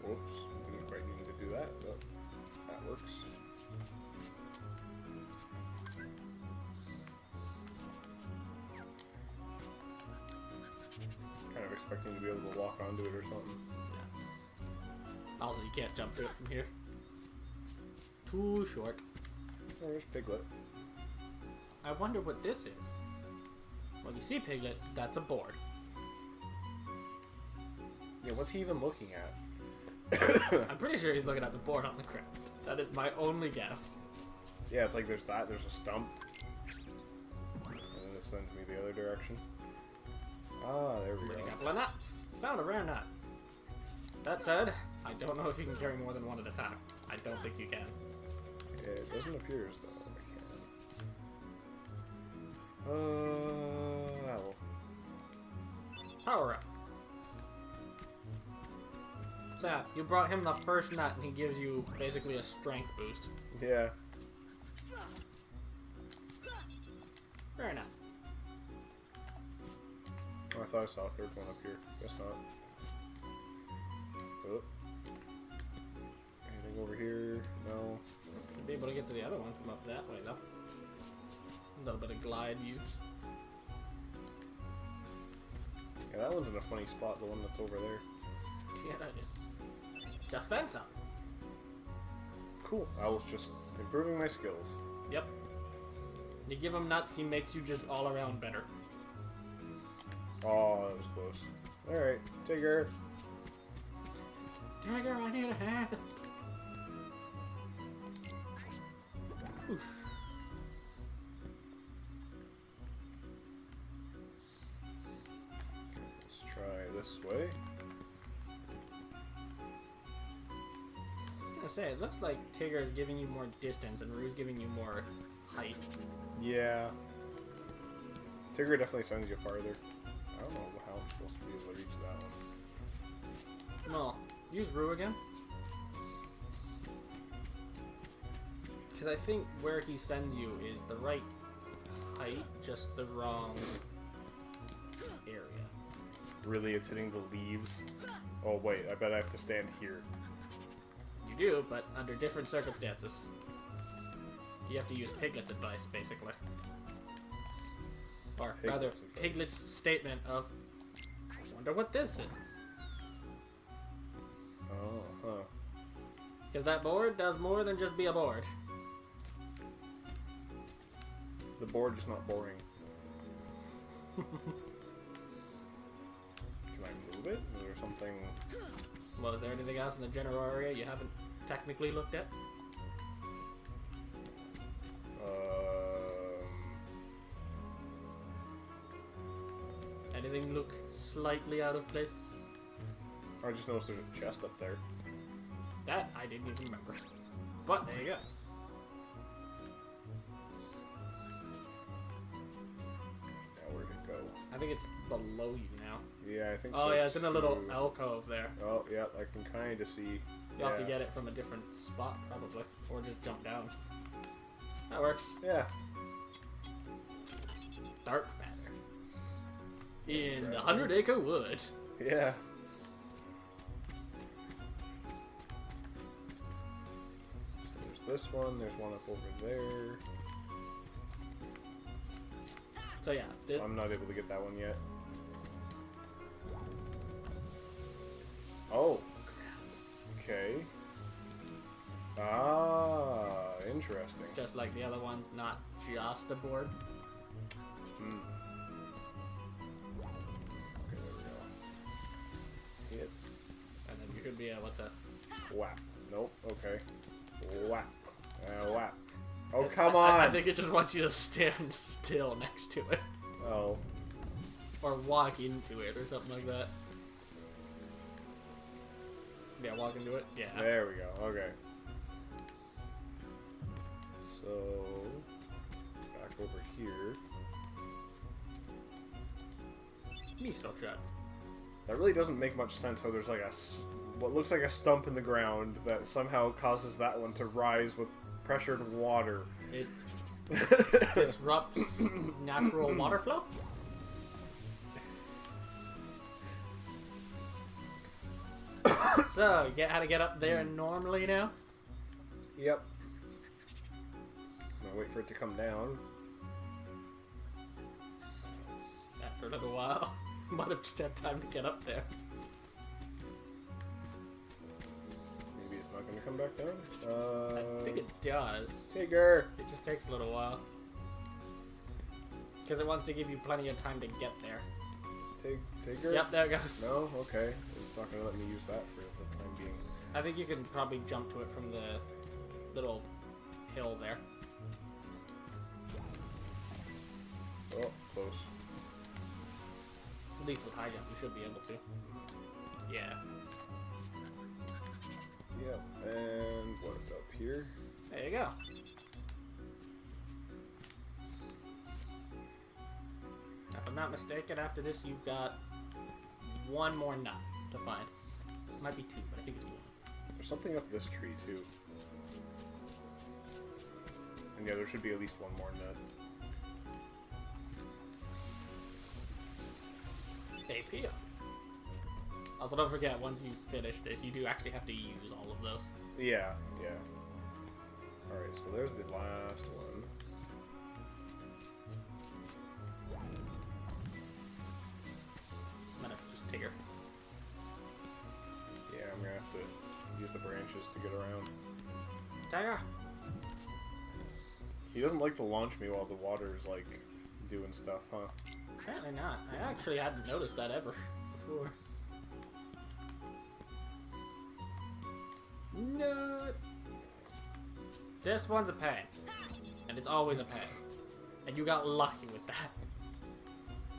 Whoops. Didn't quite need to do that. that. Oh, that works. Kind of expecting to be able to walk onto it or something. Also, you can't jump to it from here. Too short. Oh, there's Piglet. I wonder what this is. Well, you see Piglet, that's a board. Yeah, what's he even looking at? I'm pretty sure he's looking at the board on the ground. That is my only guess. Yeah, it's like there's that, there's a stump. And then this sends me the other direction. Ah, there we With go. a couple of nuts. Found a rare nut. That said, I don't know if you can carry more than one at a time. I don't think you can. Yeah, it doesn't appear as though I can. Owl. Power up. So yeah, you brought him the first nut and he gives you basically a strength boost. Yeah. Fair enough. Oh, I thought I saw a third one up here. Guess not. Oh. Anything over here? No. You'll be able to get to the other one from up that way though. A little bit of glide use. Yeah, that one's in a funny spot, the one that's over there. Yeah, that is. Defense up. Cool. I was just improving my skills. Yep. You give him nuts, he makes you just all around better. Oh, that was close. Alright, Tigger. Dagger, I need a hand. Oof. Let's try this way. I say, it looks like Tigger is giving you more distance and Rue's giving you more height. Yeah. Tigger definitely sends you farther. I don't know how I'm supposed to be able to reach that one. Well, use Rue again. Because I think where he sends you is the right height, just the wrong area. Really, it's hitting the leaves. Oh wait, I bet I have to stand here. You do, but under different circumstances. You have to use Piglet's advice, basically. Or rather, Piglet's advice. Piglet's statement of, I wonder what this is. Oh, huh. Because that board does more than just be a board. The board is not boring. Can I move it? Is there something... Well, is there anything else in the general area you haven't technically looked at? Anything look slightly out of place? I just noticed there's a chest up there. That I didn't even remember. But there you go. Now where'd it go? I think it's below you now. Yeah, I think so. Oh yeah, it's in a little too. alcove there. Oh, yeah, I can kind of see. You'll have to get it from a different spot, probably. Or just jump down. That works. Yeah. Dark matter. In the Interesting. 100-acre wood. Yeah. So there's this one, there's one up over there. So yeah, So I'm not able to get that one yet. Oh. Okay. Ah, interesting. just like the other ones, not just a board. Hmm. Okay, there we go. Hit. And then you could be able to... Whap. Nope. Okay. Whap. Whap. Oh, come on! I think it just wants you to stand still next to it. Oh. Or walk into it or something like that. Yeah, walk into it. Yeah. There we go. Okay. So, back over here. Miso shot. That really doesn't make much sense how there's like what looks like a stump in the ground that somehow causes that one to rise with pressured water. It disrupts natural water flow? So, you get how to get up there normally now? Yep. I'm gonna wait for it to come down. After a little while. Might have just had time to get up there. Maybe it's not gonna come back down. I think it does. Tigger! It just takes a little while. Because it wants to give you plenty of time to get there. Tigger? Yep, there it goes. No? Okay. It's not gonna let me use that for the time being. I think you can probably jump to it from the little hill there. Oh, close. At least with high jump, you should be able to. Yeah. Yep. And what's up here? There you go. If I'm not mistaken, after this you've got one more nut to find. It might be two, but I think it's one. There's something up this tree, too. And yeah, there should be at least one more nut. AP up. Also, don't forget, once you finish this, you do actually have to use all of those. Yeah, yeah. Alright, so there's the last one. I'm gonna just Tigger. Yeah, I'm gonna have to use the branches to get around. Tigger! He doesn't like to launch me while the water's, like, doing stuff, huh? Apparently not. I actually hadn't noticed that ever before. Nut! This one's a pain. And it's always a pain. And you got lucky with that.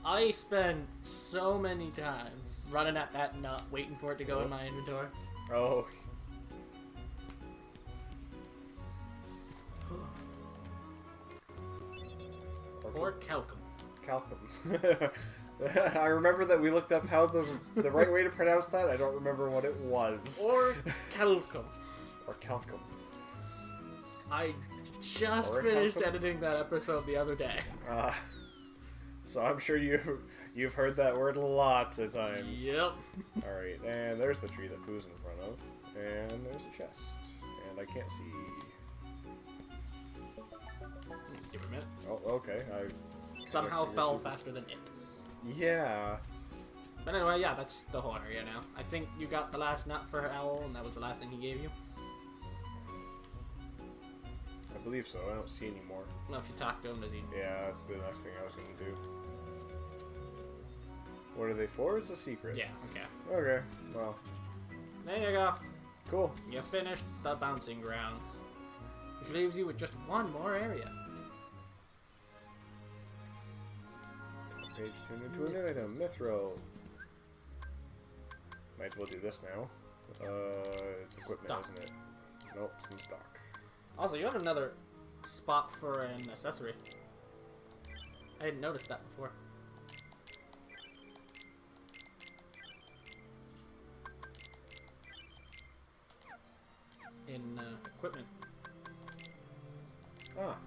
I spend so many times running at that nut, waiting for it to go in my inventory. Oh. Or Kelcom. Calcum. I remember that we looked up how the right way to pronounce that. I don't remember what it was. Or Kelcom. Or Calcum. I just Or finished Kelcom? editing that episode the other day. So I'm sure you've heard that word lots of times. Yep. Alright, and there's the tree that Pooh's in front of. And there's a chest. And I can't see. Give it a minute. Oh, okay. I Somehow figured fell it was- faster than it. Yeah. But anyway, yeah, that's the whole area now. I think you got the last nut for Owl, and that was the last thing he gave you. I believe so. I don't see any more. Well, if you talk to him, does he? Yeah, that's the next thing I was going to do. What are they for? It's a secret. Yeah, okay. Okay, well, There you go. cool. You finished the bouncing grounds. Which leaves you with just one more area. Page turned into a new item. Mithril. Might as well do this now. It's equipment, Stock. isn't it? Nope, it's in stock. Also, you have another spot for an accessory. I didn't notice that before. In equipment. Ah,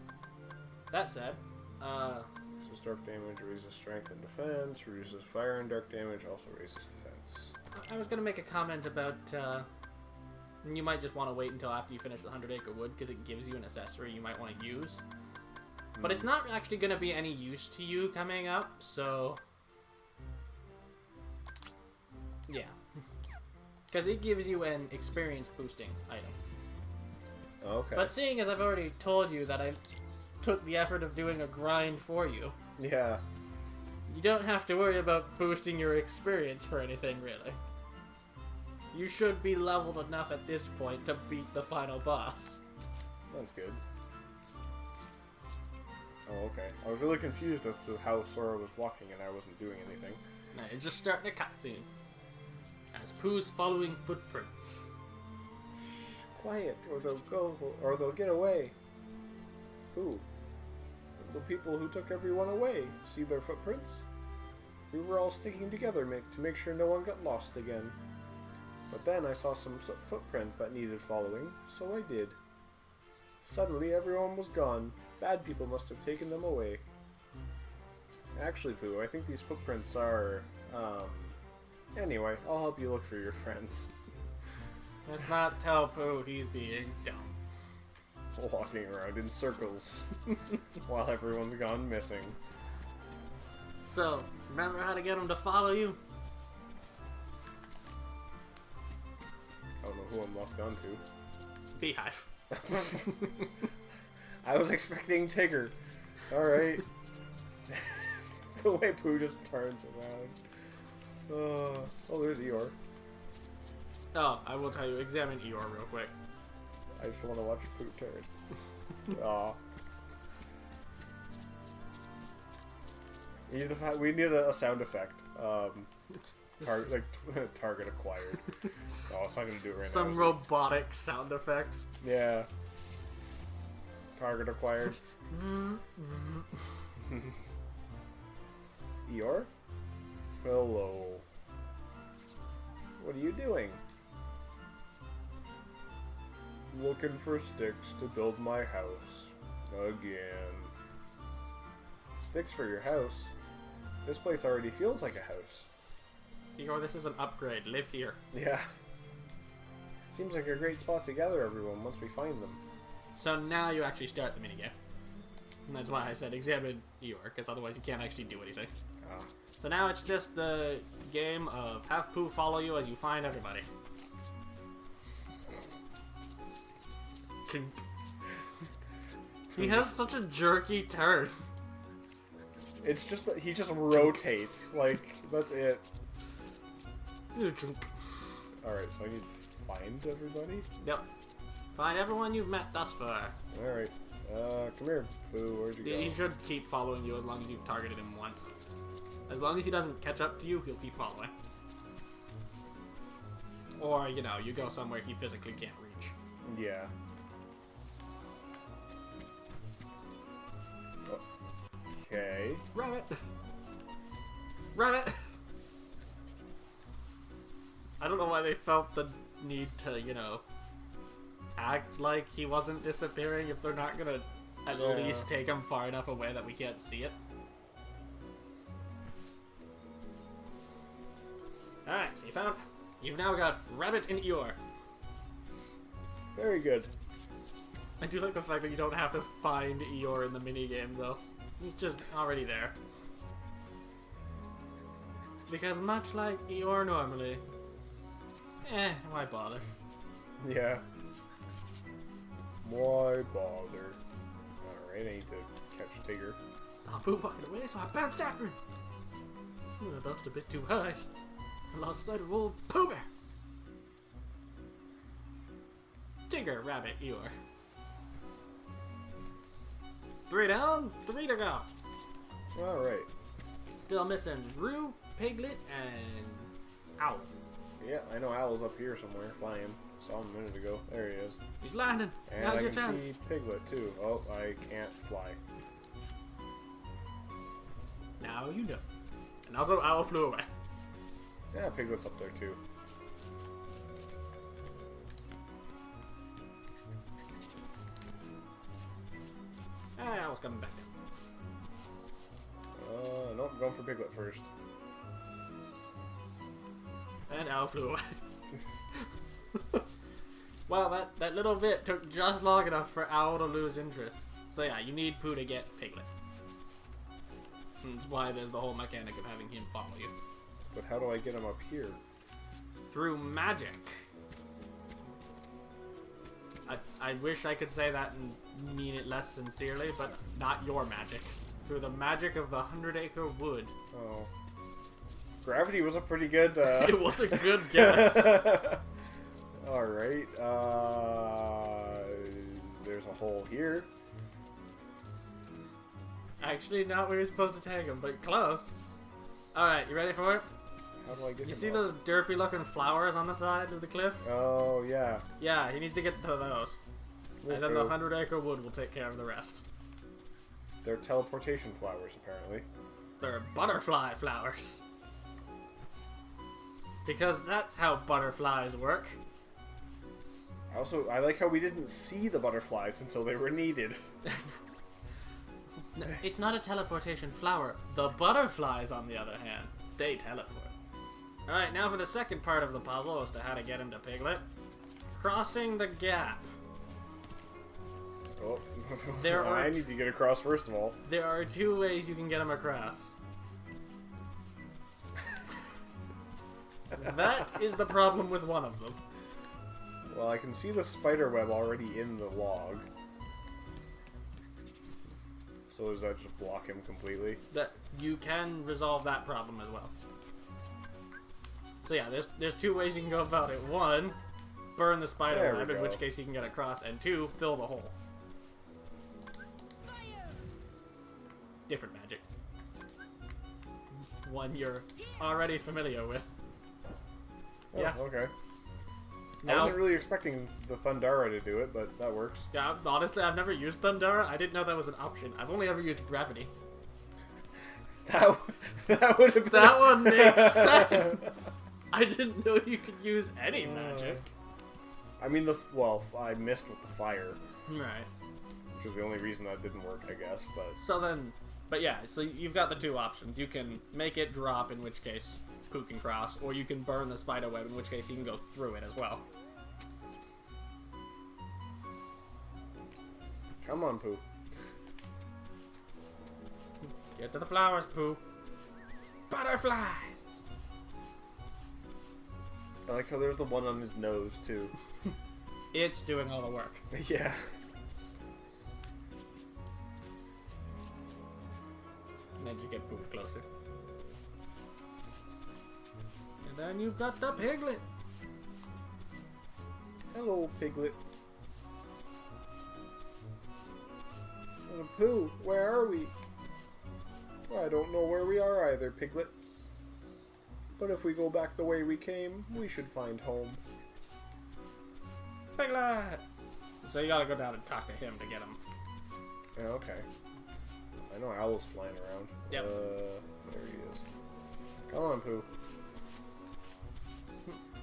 That said, raises dark damage, raises strength and defense, reduces fire and dark damage, also raises defense. I was gonna make a comment about, you might just want to wait until after you finish the 100-acre wood, because it gives you an accessory you might want to use. But it's not actually gonna be any use to you coming up, so... yeah. Because it gives you an experience boosting item. Okay. But seeing as I've already told you that I took the effort of doing a grind for you, Yeah. you don't have to worry about boosting your experience for anything, really. You should be leveled enough at this point to beat the final boss. That's good. Oh, okay. I was really confused as to how Sora was walking and I wasn't doing anything. Now, it's just starting a cutscene. As Pooh's following footprints. Quiet, or they'll go, or they'll get away. Who? The people who took everyone away. See their footprints? We were all sticking together to make sure no one got lost again. But then I saw some footprints that needed following, so I did. Suddenly everyone was gone. Bad people must have taken them away. Actually, Pooh, I think these footprints are, anyway, I'll help you look for your friends. Let's not tell Pooh he's being dumb. Walking around in circles while everyone's gone missing. So, remember how to get him to follow you? I don't know who I'm locked onto. Beehive. I was expecting Tigger. Alright. The way Pooh just turns around. Oh, there's Eeyore. Oh, I will tell you, examine Eeyore real quick. I just want to watch Pooh turn. Aw. We need a sound effect. Target acquired. Oh, it's not gonna do it right now. Some robotic sound effect. Yeah. Target acquired. Eeyore? Hello. What are you doing? Looking for sticks to build my house. Again. Sticks for your house? This place already feels like a house. Eeyore, this is an upgrade. Live here. Yeah. Seems like a great spot to gather everyone once we find them. So now you actually start the minigame. And that's why I said examine Eeyore, because otherwise you can't actually do anything. Ah. So now it's just the game of have Pooh follow you as you find everybody. He has such a jerky turn. It's just that he just rotates. Like, that's it. Alright, so I need to find everybody? Yep. Find everyone you've met thus far. Alright. Come here, Pooh. Where'd you go? He should keep following you as long as you've targeted him once. As long as he doesn't catch up to you, he'll keep following. Or, you know, you go somewhere he physically can't reach. Yeah. Okay. Rabbit! Rabbit! I don't know why they felt the need to, you know, act like he wasn't disappearing if they're not gonna at least take him far enough away that we can't see it. Alright, so you've now got Rabbit and Eeyore. Very good. I do like the fact that you don't have to find Eeyore in the minigame, though. He's just already there. Because much like Eeyore normally, why bother? Yeah. Why bother? Alright, I need to catch Tigger. Saw Pooh walking away, so I bounced after him. I bounced a bit too high. I lost sight of old Pooh Bear. Tigger, Rabbit, Eeyore. 3 down, 3 to go. Alright. Still missing Roo, Piglet, and Owl. Yeah, I know Owl's up here somewhere, flying. Saw him a minute ago. There he is. He's landing. And Now's I your can chance. see Piglet too. Oh, I can't fly. Now you know. And also Owl flew away. Yeah, Piglet's up there too. Hey, Owl's coming back. Nope, I'm going for Piglet first. And Owl flew away. Well, that little bit took just long enough for Owl to lose interest. So yeah, you need Pooh to get Piglet. That's why there's the whole mechanic of having him follow you. But how do I get him up here? Through magic. I wish I could say that and mean it less sincerely, but not your magic. Through the magic of the 100-acre wood. Oh. Gravity was a pretty good, It was a good guess. Alright, there's a hole here. Actually, not where you're supposed to take him, but close. Alright, you ready for it? How do I get You him see up? those derpy looking flowers on the side of the cliff? Oh, yeah. Yeah, he needs to get to those. And then the 100-acre wood will take care of the rest. They're teleportation flowers, apparently. They're butterfly flowers. Because that's how butterflies work. I like how we didn't see the butterflies until they were needed. No, it's not a teleportation flower. The butterflies, on the other hand, they teleport. Alright, now for the second part of the puzzle as to how to get him to Piglet. Crossing the gap. Oh, There are I need to get across first of all. There are 2 ways you can get him across. That is the problem with one of them. Well, I can see the spider web already in the log. So does that just block him completely? That you can resolve that problem as well. So yeah, there's 2 ways you can go about it. 1, burn the spider There we web, in go. which case he can get across, and 2, fill the hole. Different magic. One you're already familiar with. Oh, Yeah. okay. I Now, wasn't really expecting the Thundara to do it, but that works. yeah, honestly, I've never used Thundara. I didn't know that was an option. I've only ever used gravity. That would have been... That one makes sense. I didn't know you could use any magic. I mean, well, I missed with the fire, Right. which is the only reason that didn't work, I guess, but... So then, but yeah, so you've got the 2 options. You can make it drop, in which case Pooh can cross, or you can burn the spider web, in which case he can go through it as well. Come on, Pooh. Get to the flowers, Pooh. Butterflies! I like how there's the one on his nose, too. It's doing all the work. Yeah. And then you get Pooh closer. And then you've got the piglet. Hello, Piglet. Pooh, where are we? Well, I don't know where we are either, Piglet. But if we go back the way we came, we should find home. Piglet! So you gotta go down and talk to him to get him. Yeah, okay. I know Owl's flying around. Yep. There he is. Come on, Pooh.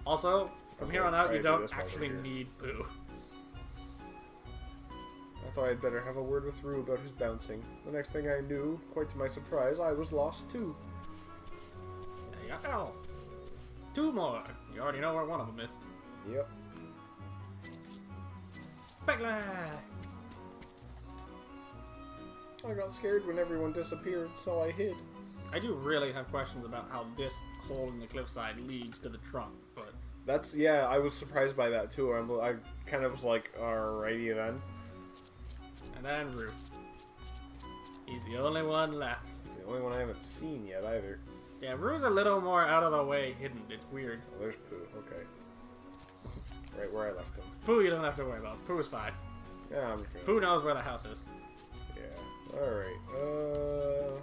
Also, from here on out, you Try to do don't this while we're actually here. need Pooh. I thought I'd better have a word with Rue about his bouncing. The next thing I knew, quite to my surprise, I was lost too. There you go. 2 more. You already know where one of them is. Yep. Piglet! I got scared when everyone disappeared, so I hid. I do really have questions about how this hole in the cliffside leads to the trunk, but That's, yeah, I was surprised by that too. I kind of was like, alrighty then. and then Rue. He's the only one left. The only one I haven't seen yet either. Yeah, Rue's a little more out of the way hidden. It's weird. Oh, there's Pooh, okay. Right where I left him. Pooh you don't have to worry about. Pooh's fine. Yeah, I'm just gonna... Pooh knows where the house is. Yeah, alright.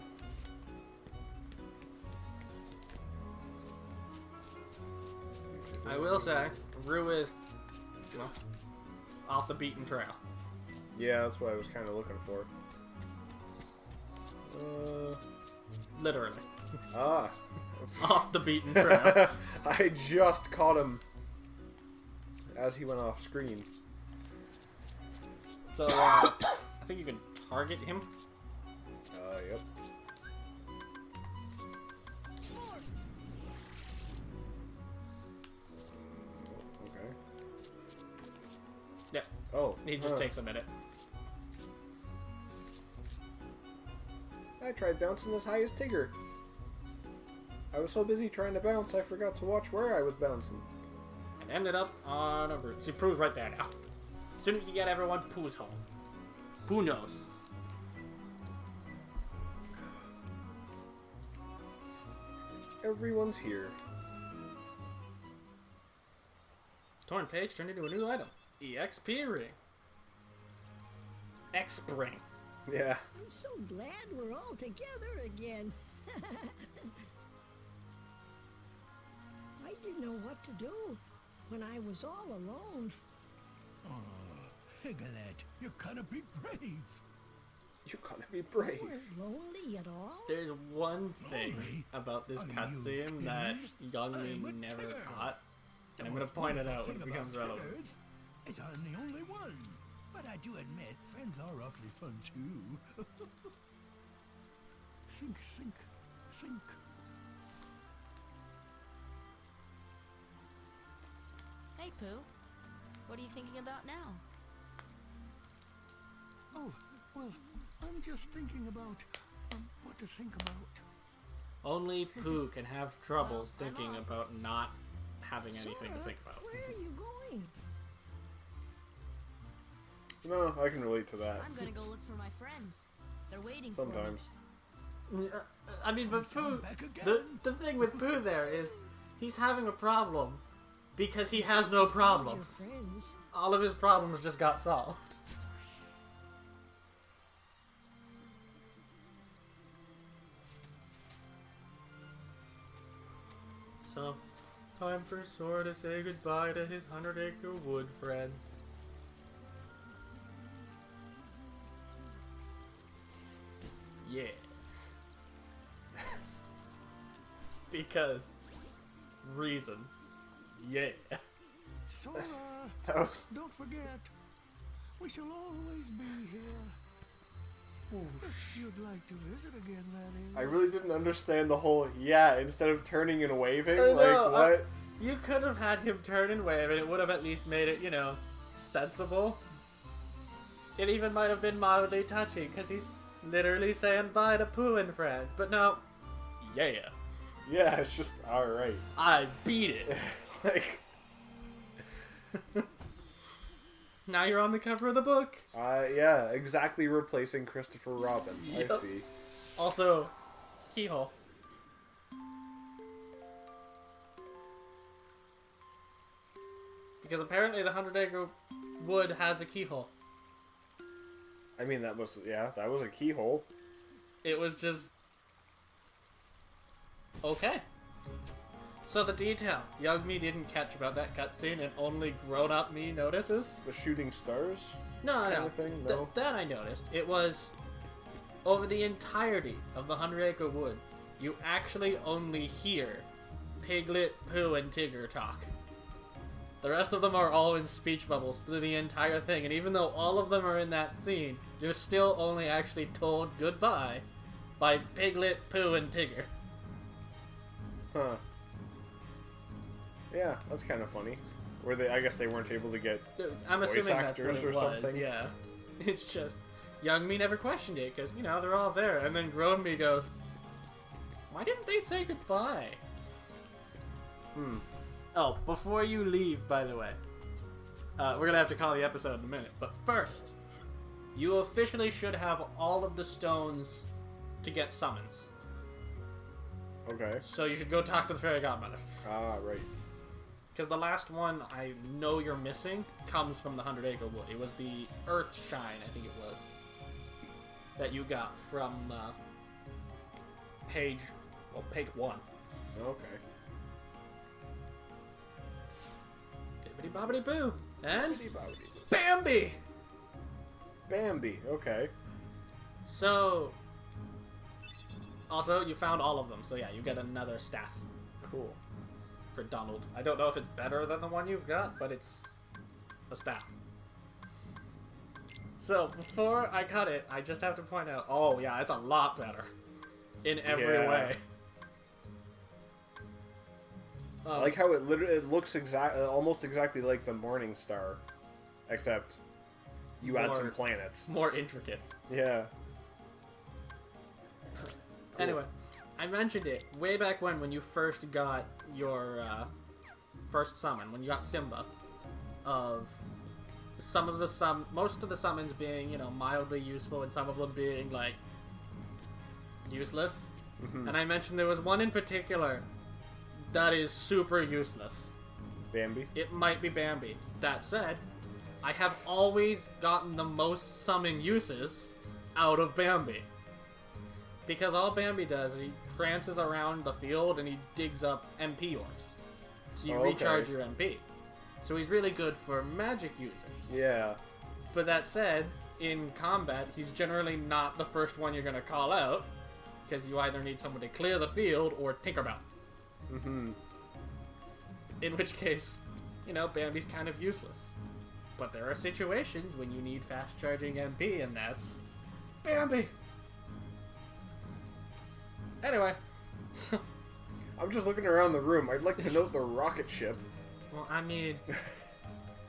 I will say, Rue is, well, off the beaten trail. Yeah, that's what I was kind of looking for. Literally. Ah. Off the beaten trail. I just caught him as he went off screen. So, I think you can target him. Yep. Okay. Yep. Oh. He just takes a minute. I tried bouncing as high as Tigger. I was so busy trying to bounce, I forgot to watch where I was bouncing. And ended up on a route. See, Pooh's right there now. As soon as you get everyone, Pooh's home. Pooh knows. Everyone's here. Torn page turned into a new item. EXP ring. X-Spring. Yeah. I'm so glad we're all together again. I didn't know what to do when I was all alone. Oh, Piglet, you gotta be brave. You gotta be brave. Weren't lonely at all. There's one thing Lonely? about this Are you cutscene that kidding? Youngly I'm a never tigger. caught. And I'm The gonna most point it wonderful out when it thing becomes about relevant. tiggers is I'm the only one. But I do admit, friends are awfully fun too. Sink, sink, sink. Hey, Pooh. What are you thinking about now? Oh, well, I'm just thinking about what to think about. Only Pooh can have troubles Well, I'm thinking off. about not having anything to Sora, think about. where are you going? No, I can relate to that. I'm gonna go look for my friends. They're waiting Sometimes. I mean, but Pooh, Back again. the thing with Pooh there is he's having a problem because he has no Your problems. friends. All of his problems just got solved. So, time for Sora to say goodbye to his 100-acre wood friends. Yeah. Because reasons. Yeah. Sora, That was... don't forget, we shall always be here. If you'd like to visit again, that is. I really didn't understand the whole yeah instead of turning and waving. I know, Like, what? You could have had him turn and wave, and it would have at least made it, you know, sensible. It even might have been mildly touching, because he's literally saying bye to Pooh and friends. But no, yeah, Yeah, it's just alright. I beat it. Like, Now you're on the cover of the book. yeah, exactly replacing Christopher Robin. Yep. I see. Also, keyhole. Because apparently the 100-acre wood has a keyhole. I mean, that was a keyhole. It was just... okay. So the detail. Young me didn't catch about that cutscene, and only grown-up me notices. The shooting stars. No, Kind no. of thing? No? That I noticed. It was over the entirety of the 100-acre wood. You actually only hear Piglet, Pooh, and Tigger talk. The rest of them are all in speech bubbles through the entire thing, and even though all of them are in that scene, you're still only actually told goodbye by Piglet, Pooh, and Tigger. Huh. Yeah, that's kind of funny. Were they? I guess they weren't able to get. I'm Voice assuming that's what actors it or was. something? Yeah, it's just young me never questioned it because you know they're all there, and then grown me goes, "Why didn't they say goodbye?" Oh, before you leave, by the way, we're gonna have to call the episode in a minute. But first, you officially should have all of the stones to get summons. Okay. So you should go talk to the fairy godmother. Ah, right. Because the last one I know you're missing comes from the 100-acre wood. It was the Earth Shine, I think it was, that you got from page 1. Okay. Bibbidi bobbidi boo. And Bibbidi-bobbidi. Bambi! Bambi. Okay. So, also, you found all of them. So yeah, you get another staff Cool. for Donald. I don't know if it's better than the one you've got, but it's a staff. So, before I cut it, I just have to point out, oh yeah, it's a lot better. In every Yeah. way. I like how it looks almost exactly like the Morning Star, except you add some More- planets. more intricate. Yeah. Anyway, I mentioned it way back when you first got your first summon, when you got Simba, of most of the summons being, you know, mildly useful and some of them being, like, useless. And I mentioned there was one in particular that is super useless. Bambi. It might be Bambi. That said, I have always gotten the most summon uses out of Bambi. Because all Bambi does is he prances around the field and he digs up MP orbs. So you Oh, okay. recharge your MP. So he's really good for magic users. Yeah. But that said, in combat, he's generally not the first one you're going to call out. Because you either need someone to clear the field or Tinkerbell. In which case, you know, Bambi's kind of useless. But there are situations when you need fast charging MP, and that's Bambi. Anyway, I'm just looking around the room. I'd like to note the rocket ship. well, I mean,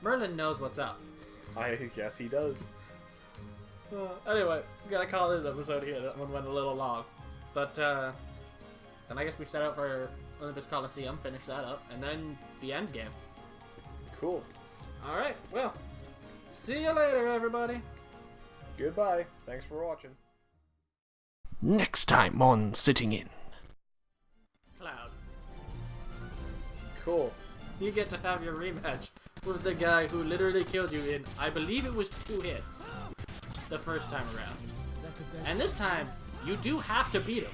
Merlin knows what's up. I guess he does. Anyway, we gotta call this episode here. That one went a little long. But, then I guess we set out for Olympus Coliseum, finish that up, and then the end game. Cool. Alright, well, see you later, everybody. Goodbye. Thanks for watching. Next time on Sitting In. Cloud, Cool. you get to have your rematch with the guy who literally killed you in, I believe it was 2 hits, the first time around. And this time, you do have to beat him.